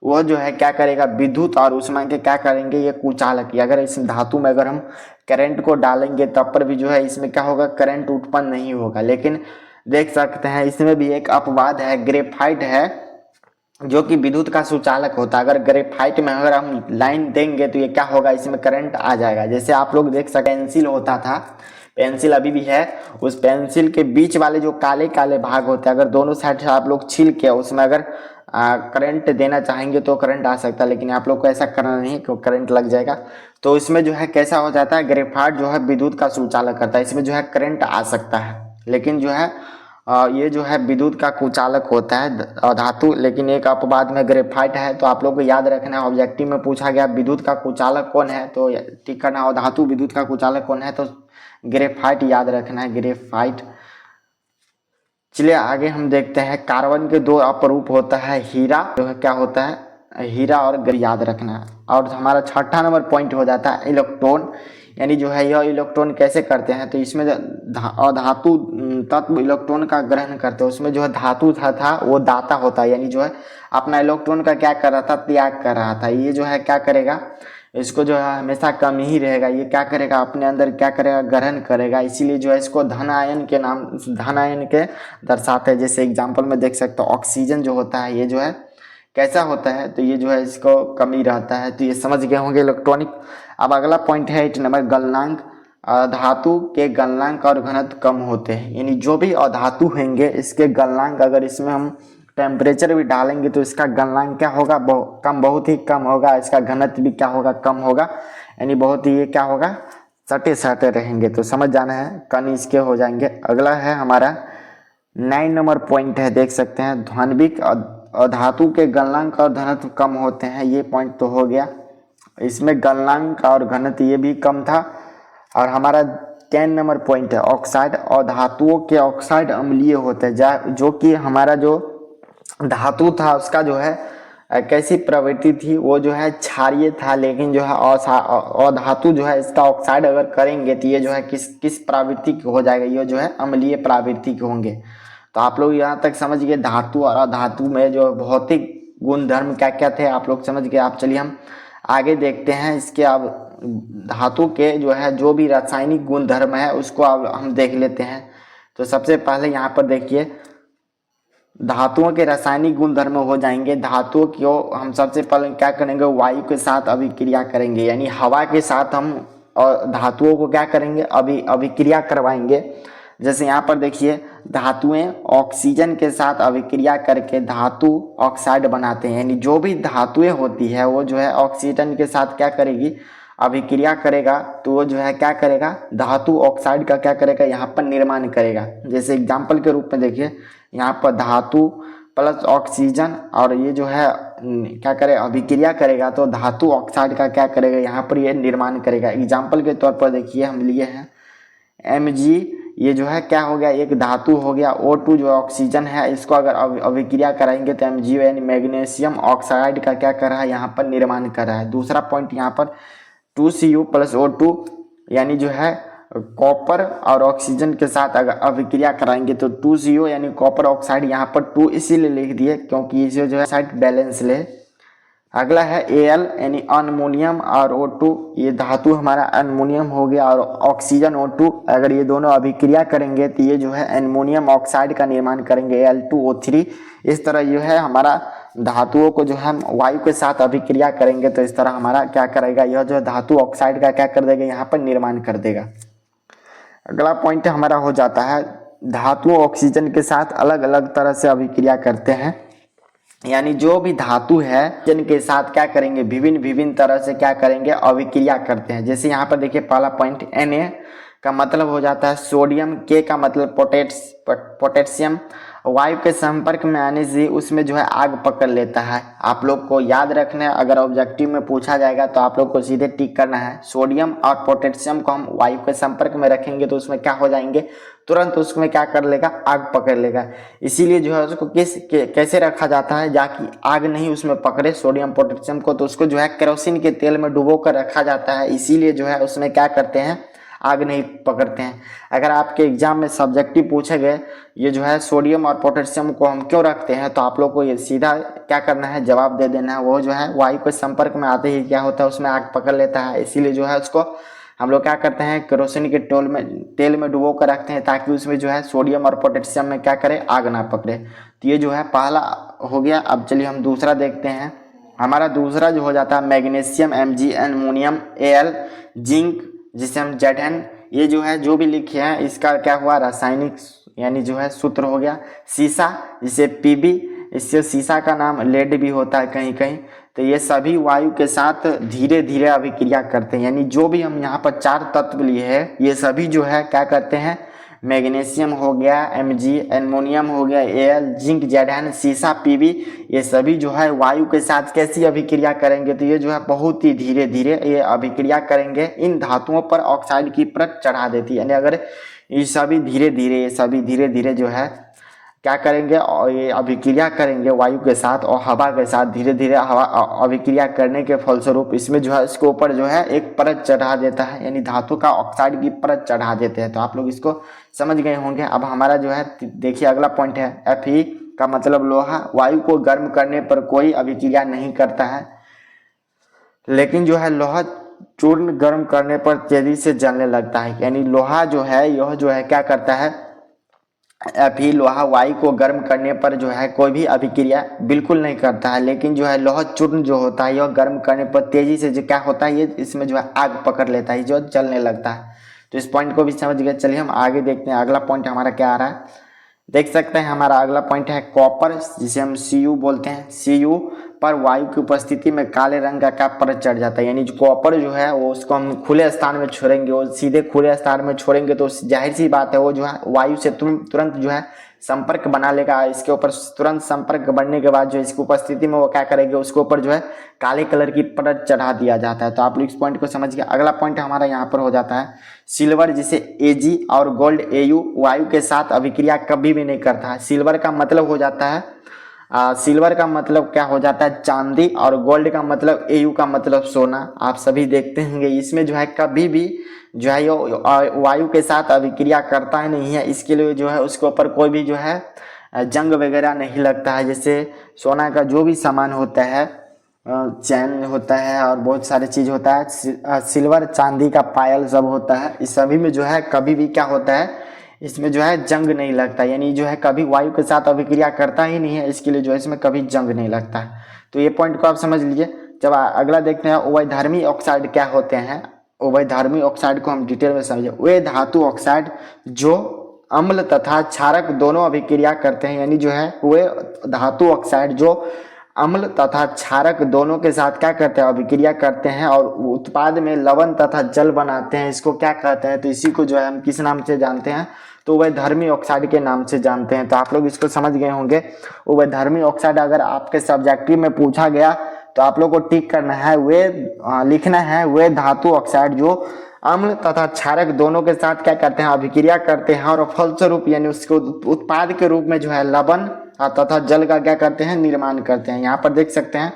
वो जो है क्या करेगा, विद्युत और ऊष्मा के क्या करेंगे, ये कुचालक। अगर इस धातु में अगर हम करंट को डालेंगे तब पर भी जो है इसमें क्या होगा, करंट उत्पन्न नहीं होगा। लेकिन देख सकते हैं इसमें भी एक अपवाद है, ग्रेफाइट है जो कि विद्युत का सुचालक होता है। अगर ग्रेफाइट में अगर हम लाइन देंगे तो ये क्या होगा, इसमें करंट आ जाएगा। जैसे आप लोग देख सकते हैं पेंसिल होता था, पेंसिल अभी भी है, उस पेंसिल के बीच वाले जो काले काले भाग होते हैं, अगर दोनों साइड से आप लोग छील के उसमें अगर करंट देना चाहेंगे तो करंट आ सकता है, लेकिन आप लोग को ऐसा करना नहीं क्योंकि करंट लग जाएगा। तो इसमें जो है कैसा हो जाता है, ग्रेफाइट जो है विद्युत का सुचालक करता है, इसमें जो है करंट आ सकता है, लेकिन जो है ये जो है विद्युत का कुचालक होता है धातु। लेकिन एक अपवाद में ग्रेफाइट है। तो आप लोग को याद रखना है, ऑब्जेक्टिव में पूछा गया विद्युत का कुचालक कौन है, तो टिक करना है धातु विद्युत का कुचालक कौन है, तो ग्रेफाइट याद रखना है, ग्रेफाइट। चलिए आगे हम देखते हैं कार्बन के दो अपरूप होता है, हीरा जो है क्या होता है, हीरा और याद रखना है। और हमारा 6ठा नंबर पॉइंट हो जाता है इलेक्ट्रॉन, यानी जो है यह इलेक्ट्रॉन कैसे करते हैं, तो इसमें धातु तत्व इलेक्ट्रॉन का ग्रहण करते हैं। उसमें जो है धातु था वो दाता होता है, यानी जो है अपना इलेक्ट्रॉन का क्या कर रहा था, त्याग कर रहा था। ये जो है क्या करेगा, इसको जो है हमेशा कम ही रहेगा, ये क्या करेगा, अपने अंदर क्या करेगा, ग्रहण करेगा। इसीलिए जो है इसको धन आयन के नाम, धन आयन के दर्शाते हैं। जैसे एग्जाम्पल में देख सकते हो ऑक्सीजन जो होता है ये जो है कैसा होता है, तो ये जो है इसको कमी रहता है। तो ये समझ गए होंगे इलेक्ट्रॉनिक। अब अगला पॉइंट है 8 नंबर गलनांक, धातु के गलनांक और घनत्व कम होते हैं, यानी जो भी अधातु होंगे इसके गलनांक अगर इसमें हम टेम्परेचर भी डालेंगे तो इसका गलनांक क्या होगा, बहुत ही कम होगा। इसका घनत्व भी क्या होगा, कम होगा, यानी बहुत ही ये क्या होगा, सटे सटे रहेंगे। तो समझ जाना है, कण इसके हो जाएंगे। अगला है हमारा 9 नंबर पॉइंट है, देख सकते हैं ध्वन्विक धातु के गलनांक और घनत्व कम होते हैं। ये पॉइंट तो हो गया, इसमें गलनांक और घनत्व ये भी कम था। और हमारा 10 नंबर पॉइंट है ऑक्साइड, और धातुओं के ऑक्साइड अम्लीय होते हैं, जो कि हमारा जो धातु था उसका जो है कैसी प्रवृत्ति थी, वो जो है क्षारीय था। लेकिन जो है अधातु जो है इसका ऑक्साइड अगर करेंगे तो ये जो है किस प्रवृत्ति के हो जाएगा, ये जो है अम्लीय प्रवृत्ति के होंगे। तो आप लोग यहाँ तक समझ गए धातु और अधातु में जो भौतिक गुण धर्म क्या क्या थे, आप लोग समझ गए। आप चलिए हम आगे देखते हैं इसके अब धातु के जो है जो भी रासायनिक गुण धर्म है उसको अब हम देख लेते हैं। तो सबसे पहले यहाँ पर देखिए धातुओं के रासायनिक गुण धर्म हो जाएंगे। धातुओं को हम सबसे पहले क्या करेंगे, वायु के साथ अभिक्रिया करेंगे, यानी हवा के साथ हम और धातुओं को क्या करेंगे, अभिक्रिया करवाएंगे। जैसे यहाँ पर देखिए धातुएं ऑक्सीजन के साथ अभिक्रिया करके धातु ऑक्साइड बनाते हैं, यानी जो भी धातुएं होती है वो जो है ऑक्सीजन के साथ क्या करेगी, अभिक्रिया करेगा, तो वो जो है क्या करेगा, धातु ऑक्साइड का क्या करेगा, यहाँ पर निर्माण करेगा। जैसे एग्जाम्पल के रूप में देखिए यहाँ पर धातु प्लस ऑक्सीजन और ये जो है क्या करे, अभिक्रिया करेगा, तो धातु ऑक्साइड का क्या करेगा, यहाँ पर ये निर्माण करेगा। एग्जाम्पल के तौर पर देखिए हम लिए हैं Mg, ये जो है क्या हो गया, एक धातु हो गया। O2 जो ऑक्सीजन है, इसको अगर अभिक्रिया कराएंगे तो Mg यानी मैग्नीशियम ऑक्साइड का क्या कर रहा है, यहाँ पर निर्माण कर रहा है। दूसरा पॉइंट यहाँ पर 2Cu प्लस O2 यानी जो है कॉपर और ऑक्सीजन के साथ अगर अभिक्रिया कराएंगे तो 2Cu यानी कॉपर ऑक्साइड, यहाँ पर 2 इसीलिए लिख दिए क्योंकि इसे जो है साइड बैलेंस ले। अगला है Al यानी अनमोनियम और O2, ये धातु हमारा अनमोनियम हो गया और ऑक्सीजन O2, अगर ये दोनों अभिक्रिया करेंगे तो ये जो है एनमोनियम ऑक्साइड का निर्माण करेंगे Al2O3। इस तरह जो है हमारा धातुओं को जो हम वायु के साथ अभिक्रिया करेंगे तो इस तरह हमारा क्या करेगा, यह जो धातु ऑक्साइड का क्या कर देगा, यहाँ पर निर्माण कर देगा। अगला पॉइंट हमारा हो जाता है धातु ऑक्सीजन के साथ अलग अलग तरह से अभिक्रिया करते हैं, यानी जो भी धातु है जिनके साथ क्या करेंगे, विभिन्न तरह से क्या करेंगे, अभिक्रिया करते हैं। जैसे यहाँ पर देखिए पहला पॉइंट Na का मतलब हो जाता है सोडियम, K का मतलब पोटेशियम। वायु के संपर्क में आने से उसमें जो है आग पकड़ लेता है। आप लोग को याद रखना है, अगर ऑब्जेक्टिव में पूछा जाएगा तो आप लोग को सीधे टिक करना है। सोडियम और पोटेशियम को हम वायु के संपर्क में रखेंगे तो उसमें क्या हो जाएंगे, तुरंत उसमें क्या कर लेगा, आग पकड़ लेगा। इसीलिए जो है उसको कैसे रखा जाता है, जाकि आग नहीं उसमें पकड़े सोडियम पोटेशियम को, तो उसको जो है केरोसिन के तेल में डुबो कर रखा जाता है। इसीलिए जो है उसमें क्या करते हैं, आग नहीं पकड़ते हैं। अगर आपके एग्जाम में सब्जेक्टिव पूछे गए ये जो है सोडियम और पोटेशियम को हम क्यों रखते हैं, तो आप लोग को ये सीधा क्या करना है, जवाब दे देना है। वो जो है वायु के संपर्क में आते ही क्या होता है, उसमें आग पकड़ लेता है। इसीलिए जो है उसको हम लोग क्या करते हैं, केरोसिन के तेल में डुबो कर रखते हैं ताकि उसमें जो है सोडियम और पोटेशियम में क्या करे, आग ना पकड़े। तो ये जो है पहला हो गया। अब चलिए हम दूसरा देखते हैं। हमारा दूसरा जो हो जाता है magnesium Mg, aluminium Al, zinc जिसे हम Zn, ये जो है जो भी लिखे हैं इसका क्या हुआ, रासायनिक यानी जो है सूत्र हो गया। सीसा जिसे Pb, इससे सीसा का नाम लेड भी होता है कहीं कहीं। तो ये सभी वायु के साथ धीरे धीरे अभिक्रिया करते हैं, यानी जो भी हम यहाँ पर 4 तत्व लिए हैं ये सभी जो है क्या करते हैं, मैग्नीशियम हो गया, Mg, एल्युमिनियम हो गया, Al, जिंक, Zn, सीसा, Pb, ये सभी जो है वायु के साथ कैसी अभिक्रिया करेंगे, तो ये जो है बहुत ही धीरे धीरे ये अभिक्रिया करेंगे। इन धातुओं पर ऑक्साइड की परत चढ़ा देती है, यानी अगर ये सभी धीरे धीरे जो है क्या करेंगे, और ये अभिक्रिया करेंगे वायु के साथ और हवा के साथ, धीरे धीरे हवा अभिक्रिया करने के फलस्वरूप इसमें जो है इसके ऊपर जो है एक परत चढ़ा देता है, यानी धातु का ऑक्साइड की परत चढ़ा देते हैं। तो आप लोग इसको समझ गए होंगे। अब हमारा जो है देखिए अगला पॉइंट है Fe का मतलब लोहा। वायु को गर्म करने पर कोई अभिक्रिया नहीं करता है, लेकिन जो है लोहा चूर्ण गर्म करने पर तेजी से जलने लगता है। यानी लोहा जो है यह जो है क्या करता है, Fe लोहा वायु को गर्म करने पर जो है कोई भी अभिक्रिया बिल्कुल नहीं करता है, लेकिन जो है लोहा चूर्ण जो होता है यह गर्म करने पर तेजी से जो क्या होता है, ये इसमें जो है आग पकड़ लेता है, जो जलने लगता है। तो इस पॉइंट को भी समझ गए। चलिए हम आगे देखते हैं अगला पॉइंट हमारा क्या आ रहा है। देख सकते हैं हमारा अगला पॉइंट है कॉपर, जिसे हम Cu बोलते हैं। Cu पर वायु की उपस्थिति में काले रंग का क्या परत चढ़ जाता है, यानी जो कॉपर जो है वो उसको हम खुले स्थान में छोड़ेंगे, वो सीधे खुले स्थान में छोड़ेंगे तो जाहिर सी बात है वो जो है वायु से तुरंत जो है संपर्क बना लेगा। इसके ऊपर तुरंत संपर्क बनने के बाद जो इसकी उपस्थिति में वो क्या करेंगे, उसके ऊपर जो है काले कलर की परत चढ़ा दिया जाता है। तो आप लोग इस पॉइंट को समझ गए। अगला पॉइंट हमारा यहाँ पर हो जाता है सिल्वर, जिसे Ag और गोल्ड Au वायु के साथ अभिक्रिया कभी भी नहीं करता है। सिल्वर का मतलब हो जाता है सिल्वर का मतलब क्या हो जाता है, चांदी, और गोल्ड का मतलब Au का मतलब सोना। आप सभी देखते होंगे इसमें जो है कभी भी जो है वायु के साथ अभिक्रिया करता ही नहीं है। इसके लिए जो है उसके ऊपर कोई भी जो है जंग वगैरह नहीं लगता है। जैसे सोना का जो भी सामान होता है चैन होता है और बहुत सारे चीज होता है, सिल्वर चांदी का पायल सब होता है। इस सभी में जो है कभी भी क्या होता है, इसमें जो है जंग नहीं लगता, यानी जो है कभी वायु के साथ अभिक्रिया करता ही नहीं है, इसके लिए जो है इसमें कभी जंग नहीं लगता है। तो ये पॉइंट को आप समझ लीजिए। जब अगला देखते हैं उभयधर्मी ऑक्साइड क्या होते हैं। उभयधर्मी ऑक्साइड को हम डिटेल में समझे। वे धातु ऑक्साइड जो अम्ल तथा क्षारक दोनों अभिक्रिया करते हैं, यानी जो है वे धातु ऑक्साइड जो अम्ल तथा क्षारक दोनों के साथ क्या करते हैं, अभिक्रिया करते हैं और उत्पाद में लवण तथा जल बनाते हैं। इसको क्या कहते हैं, तो इसी को जो है हम किस नाम से जानते हैं, तो उभयधर्मी ऑक्साइड के नाम से जानते हैं। तो आप लोग इसको समझ गए होंगे। उभयधर्मी ऑक्साइड अगर आपके सब्जेक्टिव में पूछा गया तो आप लोग को टिक करना है, वे लिखना है वे धातु ऑक्साइड जो अम्ल तथा क्षारक दोनों के साथ क्या करते हैं, अभिक्रिया करते हैं और फलस्वरूप यानी उसको उत्पाद के रूप में जो है लवण तथा जल का क्या करते हैं, निर्माण करते हैं। यहाँ पर देख सकते हैं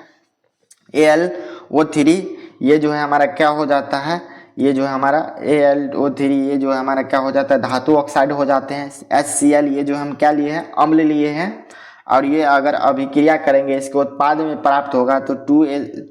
AlO3 ये जो है हमारा क्या हो जाता है, ये जो है हमारा AlO3 ये जो है हमारा क्या हो जाता है, धातु ऑक्साइड हो जाते हैं। HCl ये जो हम क्या लिए हैं, अम्ल लिए हैं और ये अगर अभिक्रिया करेंगे इसके उत्पाद में प्राप्त होगा तो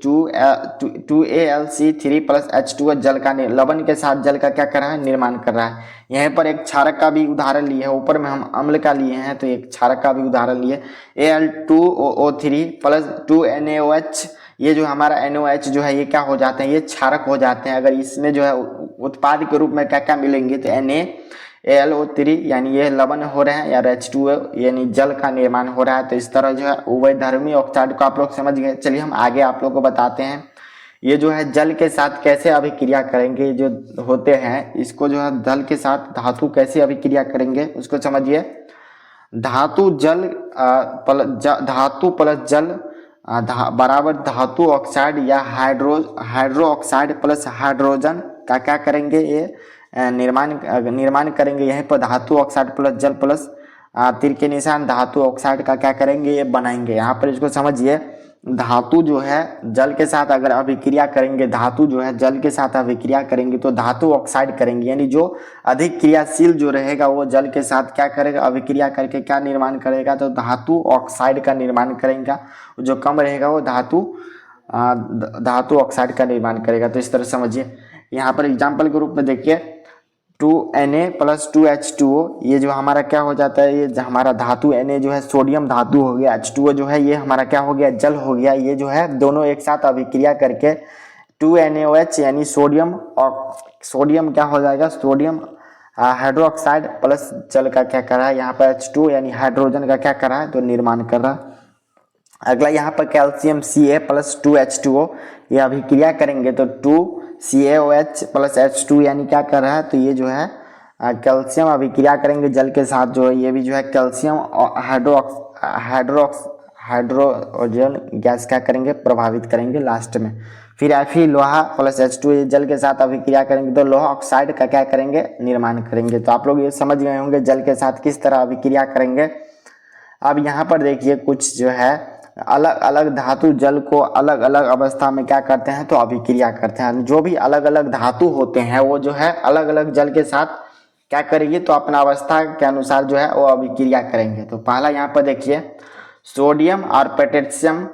2AlC3 प्लस H2O जल का लवण के साथ जल का क्या कर रहा है, निर्माण कर रहा है। यहाँ पर एक क्षारक का भी उदाहरण लिए है, ऊपर में हम अम्ल का लिए हैं तो एक क्षारक का भी उदाहरण लिए। Al2O3 प्लस 2NaOH ये जो हमारा NaOH जो है ये क्या हो जाते हैं, ये क्षारक हो जाते हैं। अगर इसमें जो है उत्पाद के रूप में क्या क्या मिलेंगे तो NaAlO3 यानी ये लवण हो रहे हैं, या H2O यानी जल का निर्माण हो रहा है। तो इस तरह जो है उभयधर्मी ऑक्साइड को आप लोग समझ गए। चलिए हम आगे आप लोग को बताते हैं ये जो है जल के साथ कैसे अभिक्रिया करेंगे। जो होते हैं इसको जो है जल के साथ धातु कैसे अभिक्रिया करेंगे उसको समझिए। धातु प्लस जल बराबर धातु ऑक्साइड या हाइड्रो ऑक्साइड प्लस हाइड्रोजन का क्या करेंगे, ये निर्माण करेंगे। यहीं पर धातु ऑक्साइड प्लस जल प्लस तीर के निशान धातु ऑक्साइड का क्या करेंगे, ये बनाएंगे। यहाँ पर इसको समझिए, धातु जो है जल के साथ अगर अभिक्रिया करेंगे, धातु जो है जल के साथ अभिक्रिया करेंगे तो धातु ऑक्साइड करेंगे, यानी जो अधिक क्रियाशील जो रहेगा वो जल के साथ क्या करेगा, अभिक्रिया करके क्या निर्माण करेगा, तो धातु ऑक्साइड का निर्माण करेगा। जो कम रहेगा वो धातु ऑक्साइड का निर्माण करेगा। तो इस तरह समझिए। यहाँ पर एग्जाम्पल के रूप में देखिए 2Na प्लस 2H2O ये जो हमारा क्या हो जाता है, ये हमारा धातु Na जो है सोडियम धातु हो गया, H2O जो है ये हमारा क्या हो गया, जल हो गया। ये जो है दोनों एक साथ अभिक्रिया करके 2NaOH यानी सोडियम क्या हो जाएगा, सोडियम हाइड्रोक्साइड प्लस जल का क्या कर रहा है, यहाँ पर H2O यानी हाइड्रोजन का क्या कर रहा है, तो निर्माण कर रहा है। अगला यहाँ पर कैल्शियम Ca प्लस 2H2O ये अभिक्रिया करेंगे तो 2CaOH प्लस H2 यानी क्या कर रहा है, तो ये जो है कैल्शियम अभिक्रिया करेंगे जल के साथ, जो है ये भी जो है कैल्शियम हाइड्रोजन गैस क्या करेंगे, प्रभावित करेंगे लास्ट में। फिर Fe लोहा प्लस H2 ये जल के साथ अभिक्रिया करेंगे तो लोहा ऑक्साइड का क्या करेंगे, निर्माण करेंगे। तो आप लोग ये समझ गए होंगे जल के साथ किस तरह अभिक्रिया करेंगे। अब यहाँ पर देखिए कुछ जो है अलग अलग धातु जल को अलग अलग अवस्था में क्या करते हैं, तो अभिक्रिया करते हैं। जो भी अलग अलग धातु होते हैं वो जो है अलग अलग जल के साथ क्या करेंगे, तो अपना अवस्था के अनुसार जो है वो अभिक्रिया करेंगे। तो पहला यहाँ पर देखिए सोडियम और पोटेशियम,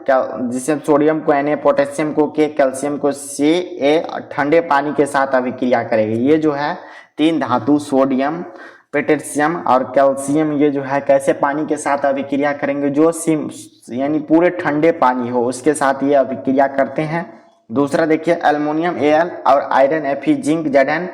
जिसे सोडियम को Na, पोटेशियम को K, कैल्शियम को Ca ठंडे पानी के साथ अभिक्रिया करेंगे। ये जो है तीन धातु सोडियम, पोटेशियम और कैल्शियम ये जो है कैसे पानी के साथ अभिक्रिया करेंगे, जो यानी पूरे ठंडे पानी हो उसके साथ ये अभिक्रिया करते हैं। दूसरा देखिए एल्युमिनियम Al और आयरन Fe, जिंक Zn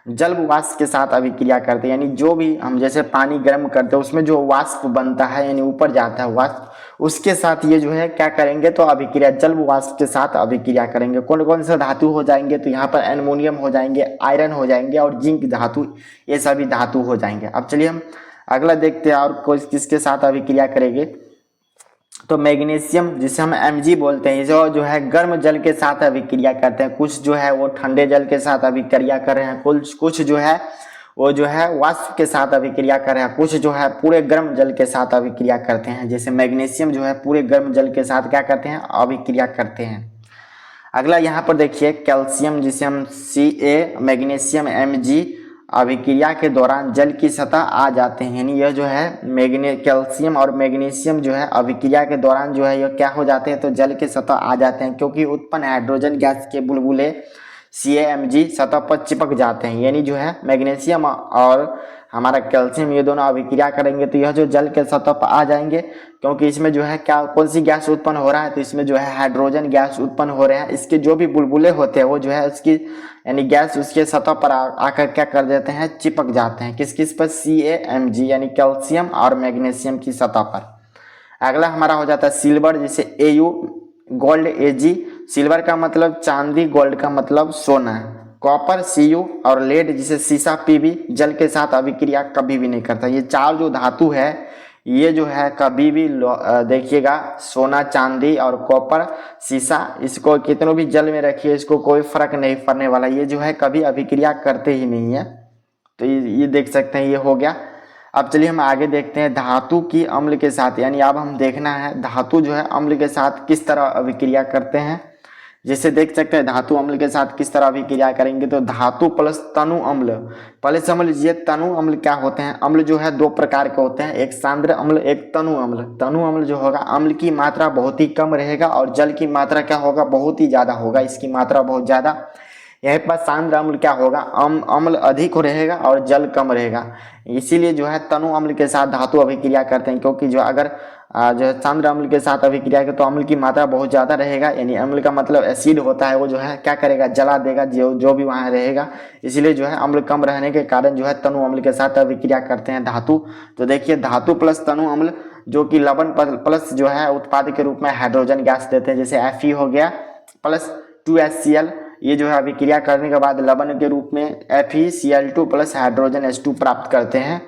जल वाष्प के साथ अभिक्रिया करते हैं, यानी जो भी हम जैसे पानी गर्म करते हैं उसमें जो वाष्प बनता है यानी ऊपर जाता है वाष्प, उसके साथ ये जो है क्या करेंगे, तो अभिक्रिया जल वाष्प के साथ अभिक्रिया करेंगे। कौन कौन से धातु हो जाएंगे, तो यहाँ पर एल्युमिनियम हो जाएंगे, आयरन हो जाएंगे और जिंक धातु, ये सभी धातु हो जाएंगे। अब चलिए हम अगला देखते हैं और किसके साथ अभिक्रिया करेंगे। तो मैग्नीशियम जिसे हम Mg बोलते हैं, जो है गर्म जल के साथ अभिक्रिया करते हैं। कुछ जो है वो ठंडे जल के साथ अभिक्रिया कर रहे हैं, कुछ जो है वो जो है वाष्प के साथ अभिक्रिया कर रहे हैं, कुछ जो है पूरे गर्म जल के साथ अभिक्रिया करते हैं। जैसे मैग्नीशियम जो है पूरे गर्म जल के साथ क्या करते हैं, अभिक्रिया करते हैं। अगला यहाँ पर देखिए कैल्शियम जिसे हम Ca, मैग्नीशियम Mg अभिक्रिया के दौरान जल की सतह आ जाते हैं। यानी यह जो है कैल्शियम और मैग्नीशियम जो है अभिक्रिया के दौरान जो है यह क्या हो जाते हैं, तो जल की सतह आ जाते हैं, क्योंकि उत्पन्न हाइड्रोजन गैस के बुलबुले CaMg सतह पर चिपक जाते हैं। यानी जो है मैग्नीशियम और हमारा कैल्शियम ये दोनों अभिक्रिया करेंगे तो यह जो जल के सतह पर आ जाएंगे, क्योंकि इसमें जो है क्या कौन सी गैस उत्पन्न हो रहा है, तो इसमें जो है हाइड्रोजन गैस उत्पन्न हो रहे हैं। इसके जो भी बुलबुले होते हैं वो जो है उसकी यानी गैस उसके सतह पर आकर क्या कर देते हैं, चिपक जाते हैं। किस किस पर, CaMg यानी कैल्शियम और मैग्नीशियम की सतह पर। अगला हमारा हो जाता है सिल्वर, जिसे Au, गोल्ड Ag। सिल्वर का मतलब चांदी, गोल्ड का मतलब सोना, कॉपर Cu और लेड जिसे सीसा Pb जल के साथ अभिक्रिया कभी भी नहीं करता। ये चार जो धातु है ये जो है कभी भी देखिएगा, सोना, चांदी और कॉपर, सीसा, इसको कितनों भी जल में रखिए इसको कोई फर्क नहीं पड़ने वाला, ये जो है कभी अभिक्रिया करते ही नहीं है। तो ये देख सकते हैं, ये हो गया। अब चलिए हम आगे देखते हैं धातु की अम्ल के साथ, यानी अब हम देखना है धातु जो है अम्ल के साथ किस तरह अभिक्रिया करते हैं। जैसे देख सकते हैं धातु अम्ल के साथ किस तरह अभिक्रिया करेंगे, तो धातु प्लस तनु अम्ल। पहले समझ लीजिए तनु अम्ल क्या होते हैं। अम्ल जो है दो प्रकार के होते हैं, एक सांद्र अम्ल, एक तनु अम्ल। तनु अम्ल जो होगा अम्ल की मात्रा बहुत ही कम रहेगा और जल की मात्रा क्या होगा, बहुत ही ज्यादा होगा, इसकी मात्रा बहुत ज्यादा। यहीं पर सांद्र अम्ल क्या होगा, अम्ल अधिक रहेगा और जल कम रहेगा। इसीलिए जो है तनु अम्ल के साथ धातु अभिक्रिया करते हैं, क्योंकि जो अगर जो है सांद्र अम्ल के साथ अभिक्रिया के तो अम्ल की मात्रा बहुत ज्यादा रहेगा, यानी अम्ल का मतलब एसिड होता है, वो जो है क्या करेगा, जला देगा जो भी वहाँ रहेगा। इसलिए जो है अम्ल कम रहने के कारण जो है तनु अम्ल के साथ अभिक्रिया करते हैं धातु। तो देखिए धातु प्लस तनु अम्ल जो कि लवण प्लस जो है उत्पाद के रूप में हाइड्रोजन गैस देते हैं, जैसे Fe हो गया प्लस 2HCl, ये जो है अभिक्रिया करने के बाद लवण के रूप में FeCl2 प्लस हाइड्रोजन H2 प्राप्त करते हैं।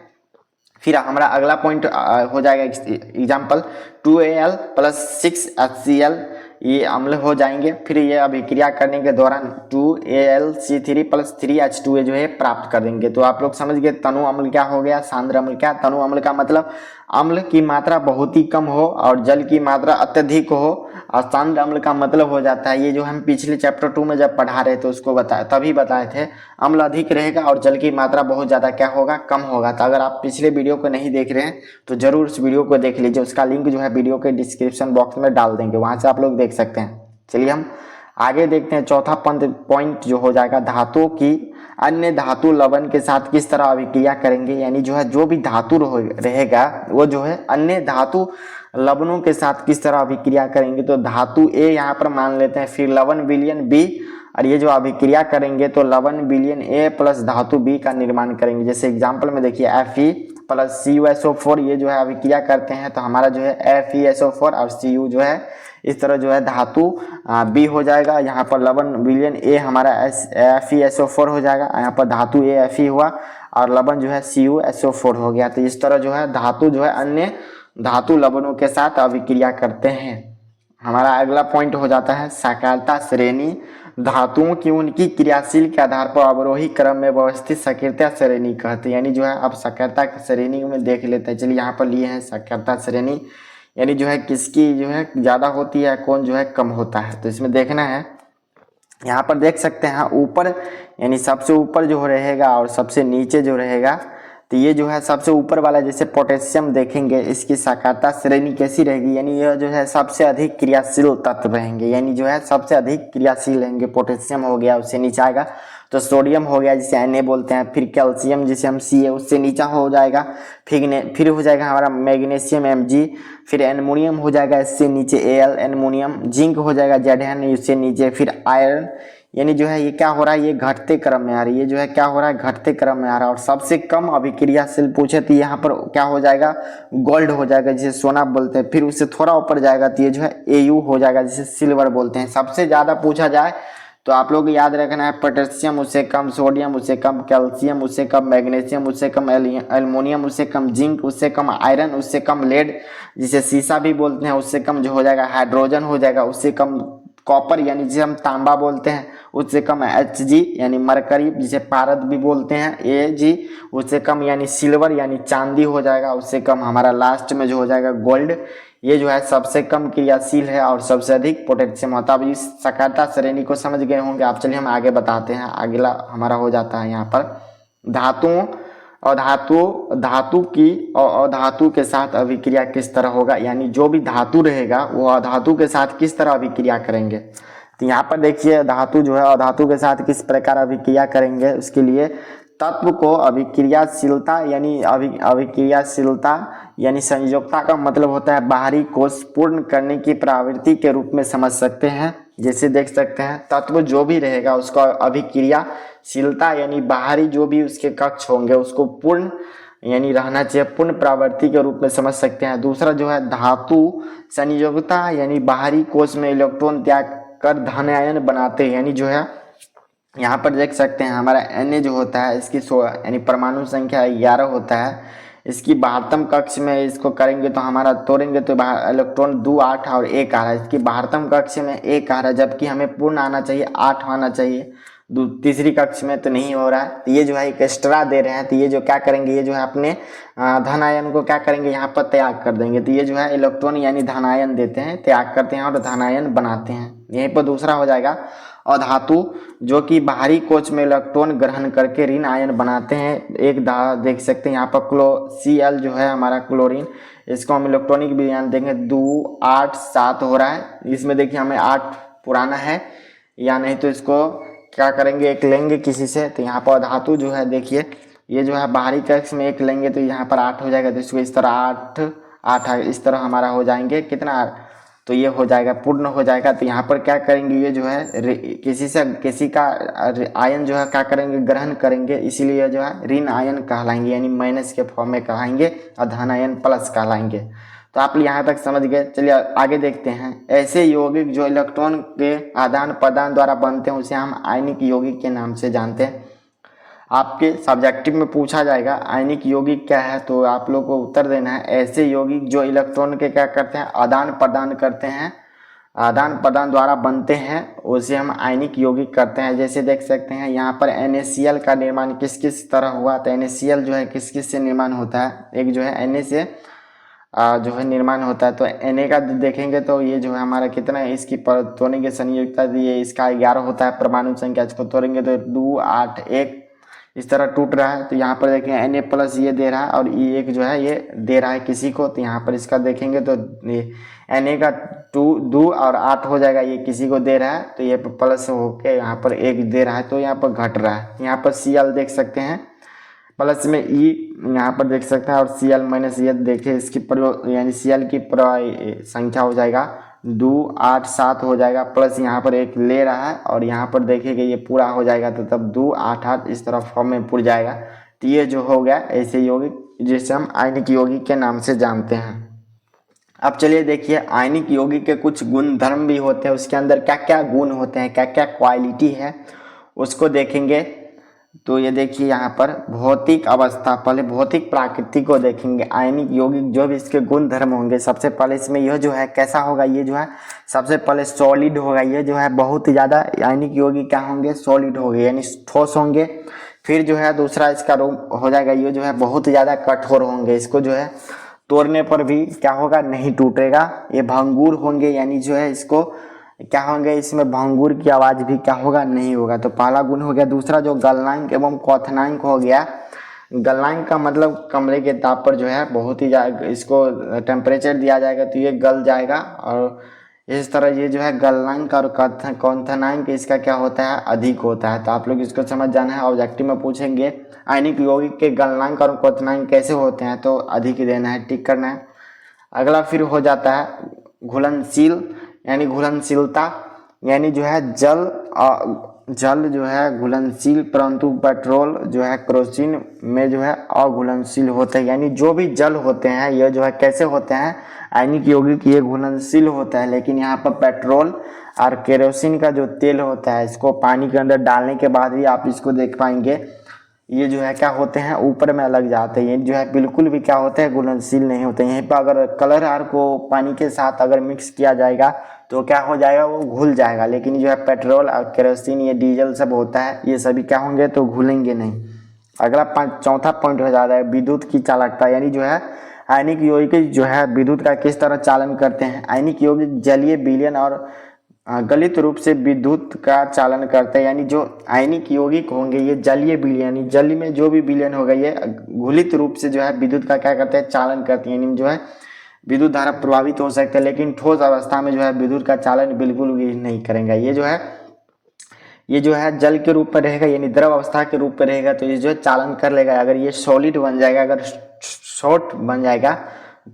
फिर हमारा अगला पॉइंट हो जाएगा एग्जाम्पल 2Al प्लस 6HCl, ये अम्ल हो जाएंगे। फिर ये अभिक्रिया करने के दौरान 2AlC3 प्लस 3H2 जो है प्राप्त कर देंगे। तो आप लोग समझ गए तनु अम्ल क्या हो गया, सांद्र अम्ल क्या। तनु अम्ल का मतलब अम्ल की मात्रा बहुत ही कम हो और जल की मात्रा अत्यधिक हो, और सांद्र अम्ल का मतलब हो जाता है, ये जो हम पिछले चैप्टर 2 में जब पढ़ा रहे थे उसको तभी बताए थे, अम्ल अधिक रहेगा और जल की मात्रा बहुत ज्यादा क्या होगा, कम होगा। तो अगर आप पिछले वीडियो को नहीं देख रहे हैं तो जरूर उस वीडियो को देख लीजिए, उसका लिंक जो है वीडियो के डिस्क्रिप्शन बॉक्स में डाल देंगे, वहां से आप लोग देख सकते हैं। चलिए हम आगे देखते हैं, चौथा पॉइंट जो हो जाएगा धातुओं की अन्य धातु लवण के साथ किस तरह अभिक्रिया करेंगे। यानी जो है जो भी धातु रहेगा वो जो है अन्य धातु लवणों के साथ किस तरह अभिक्रिया करेंगे। तो धातु A यहाँ पर मान लेते हैं, फिर लवण विलयन B, और ये जो अभिक्रिया करेंगे तो लवण विलयन A प्लस धातु B का निर्माण करेंगे। जैसे एग्जाम्पल में देखिए Fe प्लस CuSO4, ये जो है अभिक्रिया करते हैं तो हमारा जो है FeSO4 और Cu जो है इस तरह जो है धातु B हो जाएगा। यहाँ पर लवण विलयन A हमारा FeSO4 हो जाएगा, यहाँ पर धातु A Fe हुआ और लवण जो है CuSO4 हो गया। तो इस तरह जो है धातु जो है अन्य धातु लवणों के साथ अभिक्रिया करते हैं। हमारा अगला पॉइंट हो जाता है सक्रियता श्रेणी। धातुओं की उनकी क्रियाशील के आधार पर अवरोही क्रम में व्यवस्थित सक्रियता श्रेणी कहते हैं। यानी जो है अब सक्रियता श्रेणी में देख लेते हैं। चलिए यहाँ पर लिए हैं सक्रियता श्रेणी, यानी जो है किसकी जो है ज्यादा होती है, कौन जो है कम होता है। तो इसमें देखना है, यहाँ पर देख सकते हैं ऊपर यानी सबसे ऊपर जो रहेगा और सबसे नीचे जो रहेगा, तो ये जो है सबसे ऊपर वाला जैसे पोटेशियम देखेंगे इसकी सक्रियता श्रेणी कैसी रहेगी, यानी यह जो है सबसे अधिक क्रियाशील तत्व रहेंगे, यानी जो है सबसे अधिक क्रियाशील रहेंगे। पोटेशियम हो गया उससे नीचे आएगा, तो सोडियम हो गया जिसे Na बोलते हैं, फिर कैल्शियम जिसे हम Ca उससे नीचा हो जाएगा, फिर हो जाएगा हमारा मैग्नीशियम Mg, फिर एल्युमिनियम हो जाएगा इससे नीचे Al एल्युमिनियम, जिंक हो जाएगा Zn उससे नीचे, फिर आयरन, यानी जो है ये क्या हो रहा है, ये घटते क्रम में आ रही है, ये जो है क्या हो रहा है, घटते क्रम में आ रहा है। और सबसे कम अभिक्रियाशील पूछे तो यहाँ पर क्या हो जाएगा, गोल्ड हो जाएगा जिसे सोना बोलते हैं। फिर उससे थोड़ा ऊपर जाएगा तो ये जो है Au हो जाएगा जिसे सिल्वर बोलते हैं। सबसे ज्यादा पूछा जाए तो आप लोग याद रखना है पोटेशियम उससे कम, सोडियम उससे कम, कैल्शियम उससे कम, मैग्नीशियम उससे कम, एल्युमिनियम उससे कम, जिंक उससे कम, आयरन उससे कम, लेड जिसे सीसा भी बोलते हैं उससे कम जो हो जाएगा, हाइड्रोजन हो जाएगा उससे कम, कॉपर यानी जिसे हम तांबा बोलते हैं उससे कम, Hg यानी मरकरी जिसे पारद भी बोलते हैं, Ag उससे कम यानी सिल्वर यानी चांदी हो जाएगा उससे कम, हमारा लास्ट में जो हो जाएगा गोल्ड, ये जो है सबसे कम क्रियाशील है और सबसे अधिक पोटेशियम होता है। अब इस सक्रियता श्रेणी को समझ गए होंगे आप। चलिए हम आगे बताते हैं, अगला हमारा हो जाता है यहाँ पर धातुओं और धातु के साथ अभिक्रिया किस तरह होगा, यानी जो भी धातु रहेगा वो अधातु के साथ किस तरह अभिक्रिया करेंगे। तो यहाँ पर देखिए धातु जो है अधातु के साथ किस प्रकार अभिक्रिया करेंगे, उसके लिए तत्व को अभिक्रियाशीलता यानी संयोजकता का मतलब होता है बाहरी कोश पूर्ण करने की प्रवृत्ति के रूप में समझ सकते हैं। जैसे देख सकते हैं तत्व जो भी रहेगा उसको अभिक्रियाशीलता यानी बाहरी जो भी उसके कक्ष होंगे उसको पूर्ण यानी रहना चाहिए, पूर्ण प्रवृत्ति के रूप में समझ सकते हैं। दूसरा जो है धातु संयोजकता यानी बाहरी कोश में इलेक्ट्रॉन त्याग कर धन आयन बनाते हैं, यानी जो है यहाँ पर देख सकते हैं हमारा Na जो होता है इसकी यानी परमाणु संख्या 11 होता है। इसकी बाहरतम कक्ष में इसको करेंगे तो हमारा तोड़ेंगे तो इलेक्ट्रॉन 2 8 और 1 आ रहा है। इसकी बाहरतम कक्ष में 1 आ रहा है, जबकि हमें पूर्ण आना चाहिए 8 आना चाहिए। तीसरी कक्ष में तो नहीं हो रहा है, तो ये जो है एक एक्स्ट्रा दे रहे हैं। तो ये जो क्या करेंगे, ये जो है अपने धन आयन को क्या करेंगे यहाँ पर त्याग कर देंगे। तो ये जो है इलेक्ट्रॉन यानी धन आयन देते हैं, त्याग करते हैं और धन आयन बनाते हैं। यहीं पर दूसरा हो जाएगा अधातु जो कि बाहरी कोश में इलेक्ट्रॉन ग्रहण करके ऋण आयन बनाते हैं। एक देख सकते हैं यहाँ पर Cl जो है हमारा क्लोरीन, इसको हम इलेक्ट्रॉनिक विज्ञान देंगे 2 8 7 हो रहा है। इसमें देखिए हमें 8 पुराना है या नहीं, तो इसको क्या करेंगे एक लेंगे किसी से। तो यहाँ पर धातु जो है देखिए ये जो है बाहरी कक्ष में 1 लेंगे तो यहाँ पर 8 हो जाएगा। तो इसको इस तरह 8 8 इस तरह हमारा हो जाएंगे कितना, तो ये हो जाएगा पूर्ण हो जाएगा। तो यहाँ पर क्या करेंगे, ये जो है किसी का आयन जो है क्या करेंगे ग्रहण करेंगे, इसीलिए जो है ऋण आयन कहलाएंगे यानी माइनस के फॉर्म में कहलाएंगे और धन आयन प्लस कहलाएंगे। तो आप यहाँ तक समझ गए। चलिए आगे देखते हैं। ऐसे यौगिक जो इलेक्ट्रॉन के आदान प्रदान द्वारा बनते हैं उसे हम आयनिक यौगिक के नाम से जानते हैं। आपके सब्जेक्टिव में पूछा जाएगा आयनिक यौगिक क्या है, तो आप लोग को उत्तर देना है ऐसे यौगिक जो इलेक्ट्रॉन के क्या करते हैं आदान प्रदान करते हैं, आदान प्रदान द्वारा बनते हैं, उसे हम आयनिक यौगिक करते हैं। जैसे देख सकते हैं यहाँ पर NaCl का निर्माण किस किस तरह हुआ। तो NaCl जो है किस किस से निर्माण होता है, एक जो है Na से जो है निर्माण होता है। तो Na का देखेंगे तो ये जो है हमारा कितना है, इसकी तोड़ेंगे संयोजकता ये इसका 11 होता है परमाणु संख्या। इसको तोड़ेंगे तो 2 8 1 इस तरह टूट रहा है। तो यहाँ पर देखें Na प्लस ये दे रहा है और ये एक जो है ये दे रहा है किसी को। तो यहाँ पर इसका देखेंगे तो ये Na का 2 और 8 हो जाएगा, ये किसी को दे रहा है तो ये प्लस होके यहाँ पर 1 दे रहा है, तो यहाँ पर घट रहा है। यहाँ पर Cl देख सकते हैं प्लस में E यहाँ पर देख सकते हैं और Cl माइनस ये देखिए इसकी यानी Cl की संख्या हो जाएगा 2 8 7 हो जाएगा, प्लस यहाँ पर 1 ले रहा है और यहाँ पर देखिएगा ये पूरा हो जाएगा। तो तब 2 8 8 इस तरह फॉर्म में पूरा जाएगा। तो ये जो हो गया ऐसे यौगिक जिसे हम आयनिक यौगिक के नाम से जानते हैं। अब चलिए देखिए आयनिक यौगिक के कुछ गुण धर्म भी होते हैं, उसके अंदर क्या क्या गुण होते हैं, क्या क्या क्वालिटी है उसको देखेंगे। तो ये देखिए यहाँ पर भौतिक अवस्था, पहले भौतिक प्रकृति को देखेंगे। आयनिक यौगिक जो भी इसके गुण धर्म होंगे, सबसे पहले इसमें यह जो है कैसा होगा, ये जो है सबसे पहले सॉलिड होगा। ये जो है बहुत ही ज़्यादा आयनिक यौगिक क्या होंगे सॉलिड होंगे यानी ठोस होंगे। फिर जो है दूसरा इसका रूप हो जाएगा, ये जो है बहुत ही ज़्यादा कठोर होंगे, इसको जो है तोड़ने पर भी क्या होगा नहीं टूटेगा। ये भंगुर होंगे यानी जो है इसको क्या होंगे इसमें भंगुर की आवाज भी क्या होगा नहीं होगा। तो पहला गुण हो गया। दूसरा जो गलनांक एवं क्वथनांक हो गया, गलनांक का मतलब कमरे के ताप पर जो है बहुत ही इसको टेम्परेचर दिया जाएगा तो ये गल जाएगा, और इस तरह ये जो है गलनांक और क्वथनांक इसका क्या होता है अधिक होता है। तो आप लोग इसको समझ जाना है। ऑब्जेक्टिव में पूछेंगे आयनिक यौगिक के गलनांक और क्वथनांक कैसे होते हैं, तो अधिक ही देना है, टिक करना है। अगला फिर हो जाता है घुलनशील यानी घुलनशीलता, यानी जो है जल जो है घुलनशील परंतु पेट्रोल जो है केरोसिन में जो है अघुलनशील होते हैं। यानी जो भी जल होते हैं ये जो है कैसे होते हैं आयनिक यौगिक, ये घुलनशील होता है। लेकिन यहाँ पर पेट्रोल और केरोसिन का जो तेल होता है इसको पानी के अंदर डालने के बाद ही आप इसको देख पाएंगे ये जो है क्या होते हैं ऊपर में लग जाते हैं। ये जो है बिल्कुल भी क्या होते हैं घुलनशील नहीं होते। यहीं पर अगर कलर आर को पानी के साथ अगर मिक्स किया जाएगा तो क्या हो जाएगा वो घुल जाएगा। लेकिन जो है पेट्रोल और केरोसिन ये डीजल सब होता है ये सभी क्या होंगे तो घुलेंगे नहीं। अगला चौथा पॉइंट हो जाता है विद्युत की चालकता, यानी जो है आयनिक यौगिक जो है विद्युत का किस तरह चालन करते हैं। आयनिक यौगिक जलीय विलयन और गलित रूप से विद्युत का चालन करते हैं, यानी जो आयनिक यौगिक होंगे ये जलीय विलयन, यानी जल में जो भी विलयन होगा ये घुलित रूप से जो है विद्युत का क्या करते हैं, चालन करते हैं, यानी जो है विद्युत धारा प्रभावित हो सकते हैं, लेकिन ठोस अवस्था में जो है विद्युत का चालन बिल्कुल भी नहीं करेंगे। ये जो है जल के रूप में रहेगा, यानी द्रव अवस्था के रूप में रहेगा, तो ये जो है चालन कर लेगा। अगर ये सॉलिड बन जाएगा, अगर शॉर्ट बन जाएगा,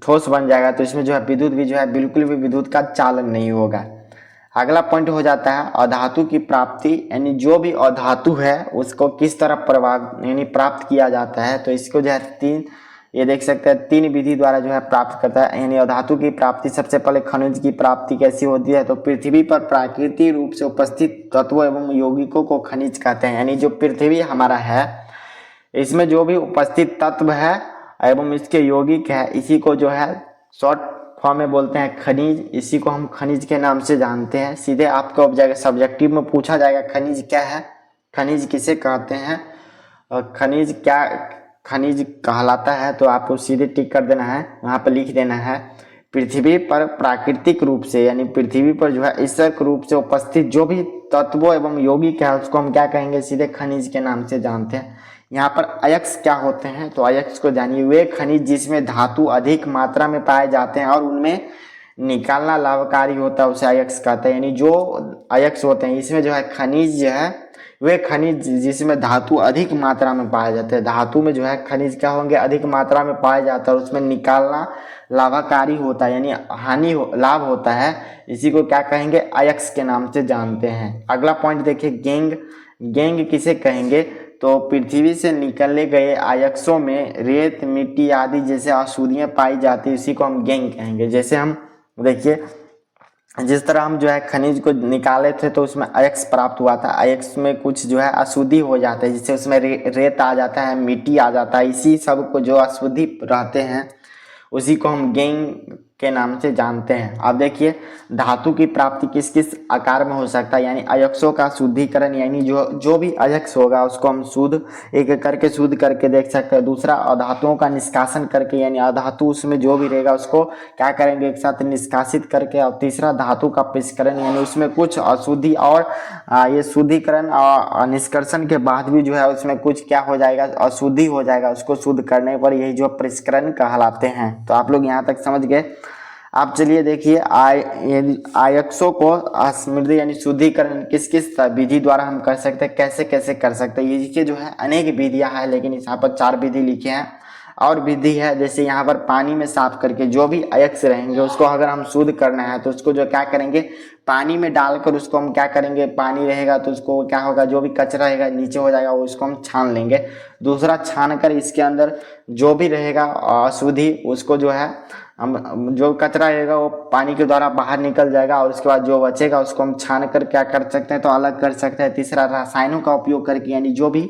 ठोस बन जाएगा, तो इसमें जो है विद्युत भी जो है बिल्कुल भी विद्युत का चालन नहीं होगा। अगला पॉइंट हो जाता है अधातु की प्राप्ति, यानी जो भी अधातु है उसको किस तरह प्रभाव यानी प्राप्त किया जाता है। तो इसको जो है ये देख सकते हैं 3 विधि द्वारा जो है प्राप्त करता है, यानी अधातु की प्राप्ति। सबसे पहले खनिज की प्राप्ति कैसी होती है, तो पृथ्वी पर प्राकृतिक रूप से उपस्थित तत्वों एवं यौगिकों को खनिज कहते हैं, यानी जो पृथ्वी हमारा है इसमें जो भी उपस्थित तत्व है एवं इसके यौगिक है, इसी को जो है शॉर्ट फॉर्म में बोलते हैं खनिज। इसी को हम खनिज के नाम से जानते हैं। सीधे आपको सब्जेक्टिव में पूछा जाएगा खनिज क्या है, खनिज किसे कहते हैं, खनिज क्या खनिज कहलाता है, तो आपको सीधे टिक कर देना है, वहाँ पर लिख देना है पृथ्वी पर प्राकृतिक रूप से, यानी पृथ्वी पर जो है ईश्वरक रूप से उपस्थित जो भी तत्वों एवं यौगिक है उसको हम क्या कहेंगे, सीधे खनिज के नाम से जानते हैं। यहाँ पर अयस्क क्या होते हैं, तो अयस्क को जानिए, वे खनिज जिसमें धातु अधिक मात्रा में पाए जाते हैं और उनमें निकालना लाभकारी होता है उसे अयस्क कहते हैं। यानी जो अयस्क होते हैं इसमें जो है खनिज जो है वे खनिज जिसमें धातु अधिक मात्रा में पाए जाते हैं, धातु में जो है खनिज क्या होंगे, अधिक मात्रा में पाए जाता है और उसमें निकालना लाभकारी होता है, यानी लाभ होता है, इसी को क्या कहेंगे, अयस्क के नाम से जानते हैं। अगला पॉइंट देखिए गेंग किसे कहेंगे, तो पृथ्वी से निकले गए अयस्कों में रेत मिट्टी आदि जैसे अशुद्धियां पाई जाती है, इसी को हम गेंग कहेंगे। जैसे हम देखिए जिस तरह हम जो है खनिज को निकाले थे तो उसमें अयस्क प्राप्त हुआ था, अयस्क में कुछ जो है अशुद्धि हो जाता है, जिससे उसमें रेत आ जाता है, मिट्टी आ जाता है, इसी सब को जो अशुद्धि रहते हैं उसी को हम गेंग के नाम से जानते हैं। अब देखिए धातु की प्राप्ति किस किस आकार में हो सकता है, यानी अयस्कों का शुद्धिकरण, यानी जो भी अयस्क होगा उसको हम शुद्ध एक करके शुद्ध करके देख सकते हैं। दूसरा अधातुओं का निष्कासन करके, यानी अधातु उसमें जो भी रहेगा उसको क्या करेंगे, एक साथ निष्कासित करके। और तीसरा धातु का परिष्करण, यानी उसमें कुछ अशुद्धि और ये शुद्धिकरण और निष्कर्षण के बाद भी जो है उसमें कुछ क्या हो जाएगा, अशुद्धि हो जाएगा, उसको शुद्ध करने पर यही जो परिष्करण कहलाते हैं। तो आप लोग यहाँ तक समझ गए। आप चलिए देखिए अयस्कों को स्मृति यानी शुद्धिकरण किस किस विधि द्वारा हम कर सकते हैं, कैसे कैसे कर सकते हैं। ये जो है अनेक विधियां हैं, लेकिन यहाँ पर 4 विधि लिखे हैं। और विधि है जैसे यहाँ पर पानी में साफ करके जो भी अयस्क रहेंगे उसको अगर हम शुद्ध करना है तो उसको जो क्या करेंगे, पानी में डालकर उसको हम क्या करेंगे, पानी रहेगा तो उसको क्या होगा, जो भी कचरा रहेगा नीचे हो जाएगा, उसको हम छान लेंगे। दूसरा छान कर इसके अंदर जो भी रहेगा अशुद्धि उसको जो है हम जो कचरा रहेगा वो पानी के द्वारा बाहर निकल जाएगा, और उसके बाद जो बचेगा उसको हम छान कर क्या कर सकते हैं, तो अलग कर सकते हैं। तीसरा रसायनों का उपयोग करके, यानी जो भी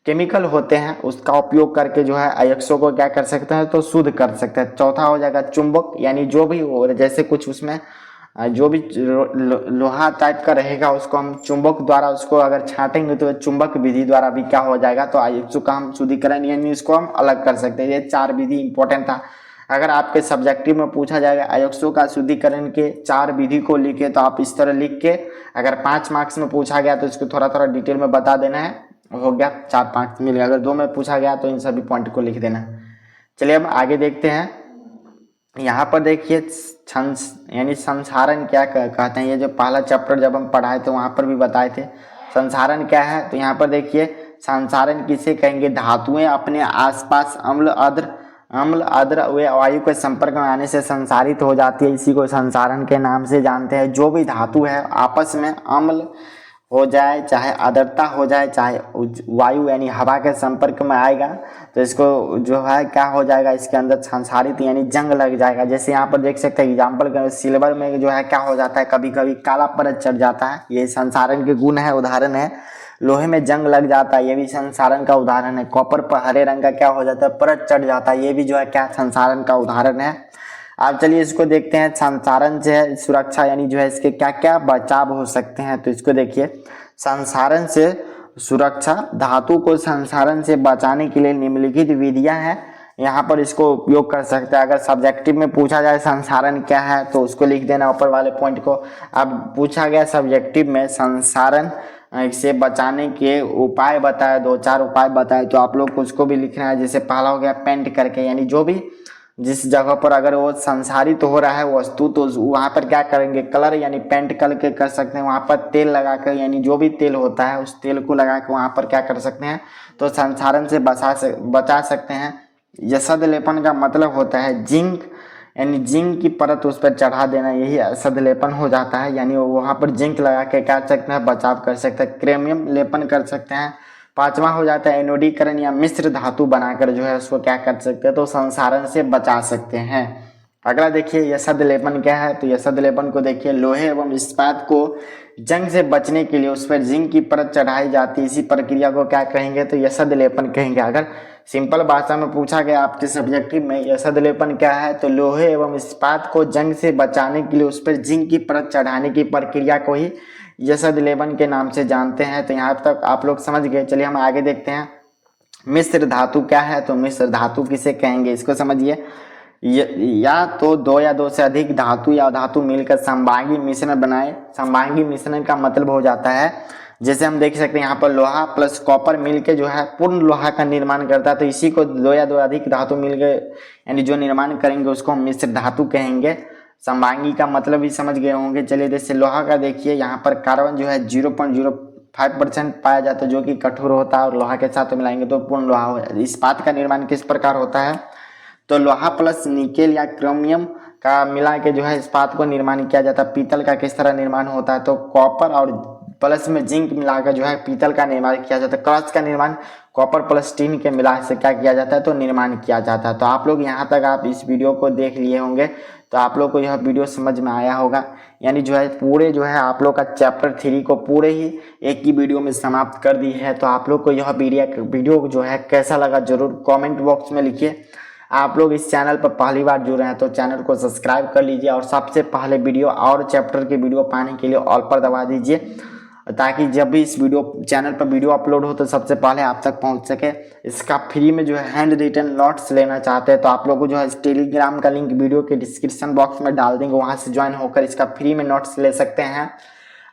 केमिकल होते हैं उसका उपयोग करके जो है अयस्कों को क्या कर सकते हैं, तो शुद्ध कर सकते हैं। चौथा हो जाएगा चुंबक, यानी जो भी जैसे कुछ उसमें जो भी लोहा टाइप का रहेगा उसको हम चुंबक द्वारा उसको अगर छाटेंगे तो चुंबक विधि द्वारा भी क्या हो जाएगा, तो अयस्कों का हम शुद्धिकरण यानी इसको हम अलग कर सकते हैं। ये 4 विधि इंपॉर्टेंट था। अगर आपके सब्जेक्टिव में पूछा जाएगा अयस्कों का शुद्धिकरण के 4 विधि को लिखे, तो आप इस तरह लिख के, अगर 5 मार्क्स में पूछा गया तो इसको थोड़ा थोड़ा डिटेल में बता देना है, हो गया 4-5 मिल गया। अगर 2 में पूछा गया तो इन सभी पॉइंट को लिख देना। चलिए अब आगे देखते हैं। यहाँ पर देखिए यानी संसारण क्या कहते हैं। ये जो पहला चैप्टर जब हम पढ़ाए थे वहाँ पर भी बताए थे संसारण क्या है। तो यहाँ पर देखिए संसारण किसे कहेंगे, धातुएं अपने आसपास अम्ल आद्र वे वायु के संपर्क में आने से संसारित हो जाती है, इसी को संसारण के नाम से जानते हैं। जो भी धातु है आपस में अम्ल हो जाए, चाहे आर्द्रता हो जाए, चाहे वायु यानी हवा के संपर्क में आएगा तो इसको जो है क्या हो जाएगा, इसके अंदर संसारित यानी जंग लग जाएगा। जैसे यहाँ पर देख सकते हैं एग्जाम्पल के सिल्वर में जो है क्या हो जाता है, कभी कभी काला परत चढ़ जाता है, ये संसारण के गुण है, उदाहरण है। लोहे में जंग लग जाता है, ये भी संसारण का उदाहरण है। कॉपर पर हरे रंग का क्या हो जाता है, परत चढ़ जाता है, ये भी जो है क्या संसारण का उदाहरण है। अब चलिए इसको देखते हैं संसारण से सुरक्षा यानी जो है इसके क्या क्या बचाव हो सकते हैं। तो इसको देखिए संसारण से सुरक्षा, धातु को संसारण से बचाने के लिए निम्नलिखित विधियां हैं, यहाँ पर इसको उपयोग कर सकते हैं। अगर सब्जेक्टिव में पूछा जाए संसारण क्या है तो उसको लिख देना ऊपर वाले पॉइंट को। अब पूछा गया सब्जेक्टिव में संसारण से बचाने के उपाय बताए, 2-4 उपाय बताए, तो आप लोग को उसको भी लिखना है। जैसे पहला हो गया पेंट करके, यानी जो भी जिस जगह पर अगर वो संसारित हो रहा है वस्तु तो वहाँ पर क्या करेंगे, कलर यानी पेंट करके कर सकते हैं। वहाँ पर तेल लगाकर, यानी जो भी तेल होता है उस तेल को लगा के वहाँ पर क्या कर सकते हैं, तो संसारण से बचा सकते हैं। यसद लेपन का मतलब होता है जिंक, यानी जिंक की परत उस पर चढ़ा देना, यही असद लेपन हो जाता है। यानी वहाँ पर जिंक लगा के क्या कर सकते हैं, बचाव कर सकते हैं। क्रोमियम लेपन कर सकते हैं। 5वां हो जाता है एनोडीकरण या मिश्र धातु बनाकर जो है उसको क्या कर सकते हैं, तो संसारण से बचा सकते हैं। अगला देखिए यसद लेपन क्या है, तो यसद लेपन को देखिए, लोहे एवं इस्पात को जंग से बचने के लिए उस पर जिंक की परत चढ़ाई जाती है, इसी प्रक्रिया को क्या कहेंगे, तो यसद लेपन कहेंगे। अगर सिंपल भाषा में पूछा गया आपके सब्जेक्टिव में यसद लेपन क्या है, तो लोहे एवं इस्पात को जंग से बचाने के लिए उस पर जिंक की परत चढ़ाने की प्रक्रिया को ही यसद लेपन के नाम से जानते हैं। तो यहाँ तक आप लोग समझ गए। चलिए हम आगे देखते हैं। मिश्र धातु क्या है, तो मिश्र धातु किसे कहेंगे, इसको समझिए। या तो 2 या 2 से अधिक धातु या धातु मिलकर संभागी मिश्रण बनाए। संभागी मिश्रण का मतलब हो जाता है, जैसे हम देख सकते हैं यहाँ पर लोहा प्लस कॉपर मिलके जो है पूर्ण लोहा का निर्माण करता है, तो इसी को 2 या 2 अधिक धातु मिलकर यानी जो निर्माण करेंगे उसको हम मिश्र धातु कहेंगे। संभागी का मतलब भी समझ गए होंगे। चलिए जैसे लोहा का देखिए, यहाँ पर कार्बन जो है 0.05% पाया जाता है जो कि कठोर होता है, और लोहा के साथ मिलाएंगे तो पूर्ण लोहा हो जाता है। इस्पात का निर्माण किस प्रकार होता है, तो लोहा प्लस निकेल या क्रोमियम का मिला के जो है इस्पात को निर्माण किया जाता है। पीतल का किस तरह निर्माण होता है, तो कॉपर और प्लस में जिंक मिलाकर जो है पीतल का निर्माण किया जाता है। कांच का निर्माण कॉपर प्लस टिन के मिला से क्या किया जाता है, तो निर्माण किया जाता है। तो आप लोग यहाँ तक आप इस वीडियो को देख लिए होंगे, तो आप लोग को यह वीडियो समझ में आया होगा। यानी जो है पूरे जो है आप लोग का चैप्टर 3 को पूरे ही एक ही वीडियो में समाप्त कर दी है। तो आप लोग को यह वीडियो जो है कैसा लगा जरूर कमेंट बॉक्स में लिखिए। आप लोग इस चैनल पर पहली बार जुड़े हैं तो चैनल को सब्सक्राइब कर लीजिए, और सबसे पहले वीडियो और चैप्टर के वीडियो पाने के लिए ऑल पर दबा दीजिए, ताकि जब भी इस चैनल पर वीडियो अपलोड हो तो सबसे पहले आप तक पहुंच सके। इसका फ्री में जो है हैंड रिटन नोट्स लेना चाहते हैं तो आप लोगों को जो है टेलीग्राम का लिंक वीडियो के डिस्क्रिप्शन बॉक्स में डाल देंगे, वहां से ज्वाइन होकर इसका फ्री में नोट्स ले सकते हैं।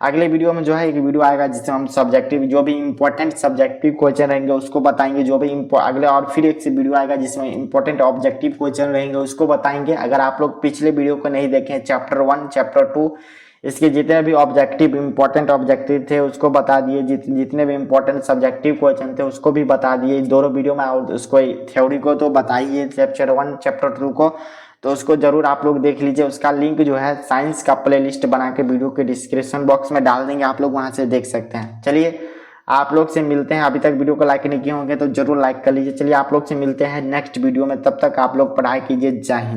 अगले वीडियो में जो है एक वीडियो आएगा जिसमें हम सब्जेक्टिव जो भी इंपॉर्टेंट सब्जेक्टिव क्वेश्चन रहेंगे उसको बताएंगे, जो भी अगले, और फिर एक वीडियो आएगा जिसमें इंपॉर्टेंट ऑब्जेक्टिव क्वेश्चन रहेंगे उसको बताएंगे। अगर आप लोग पिछले वीडियो को नहीं देखे, चैप्टर 1 चैप्टर 2 इसके जितने भी ऑब्जेक्टिव इंपॉर्टेंट ऑब्जेक्टिव थे उसको बता दिए, जितने भी इंपॉर्टेंट सब्जेक्टिव क्वेश्चन थे उसको भी बता दिए दोनों वीडियो में। और उसको थ्योरी को तो बताइए चैप्टर 1 चैप्टर 2 को, तो उसको जरूर आप लोग देख लीजिए। उसका लिंक जो है साइंस का प्लेलिस्ट बना के वीडियो के डिस्क्रिप्शन बॉक्स में डाल देंगे, आप लोग वहां से देख सकते हैं। चलिए आप लोग से मिलते हैं। अभी तक वीडियो को लाइक नहीं किए होंगे तो जरूर लाइक कर लीजिए। चलिए आप लोग से मिलते हैं नेक्स्ट वीडियो में, तब तक आप लोग पढ़ाई कीजिए। जय हिंद।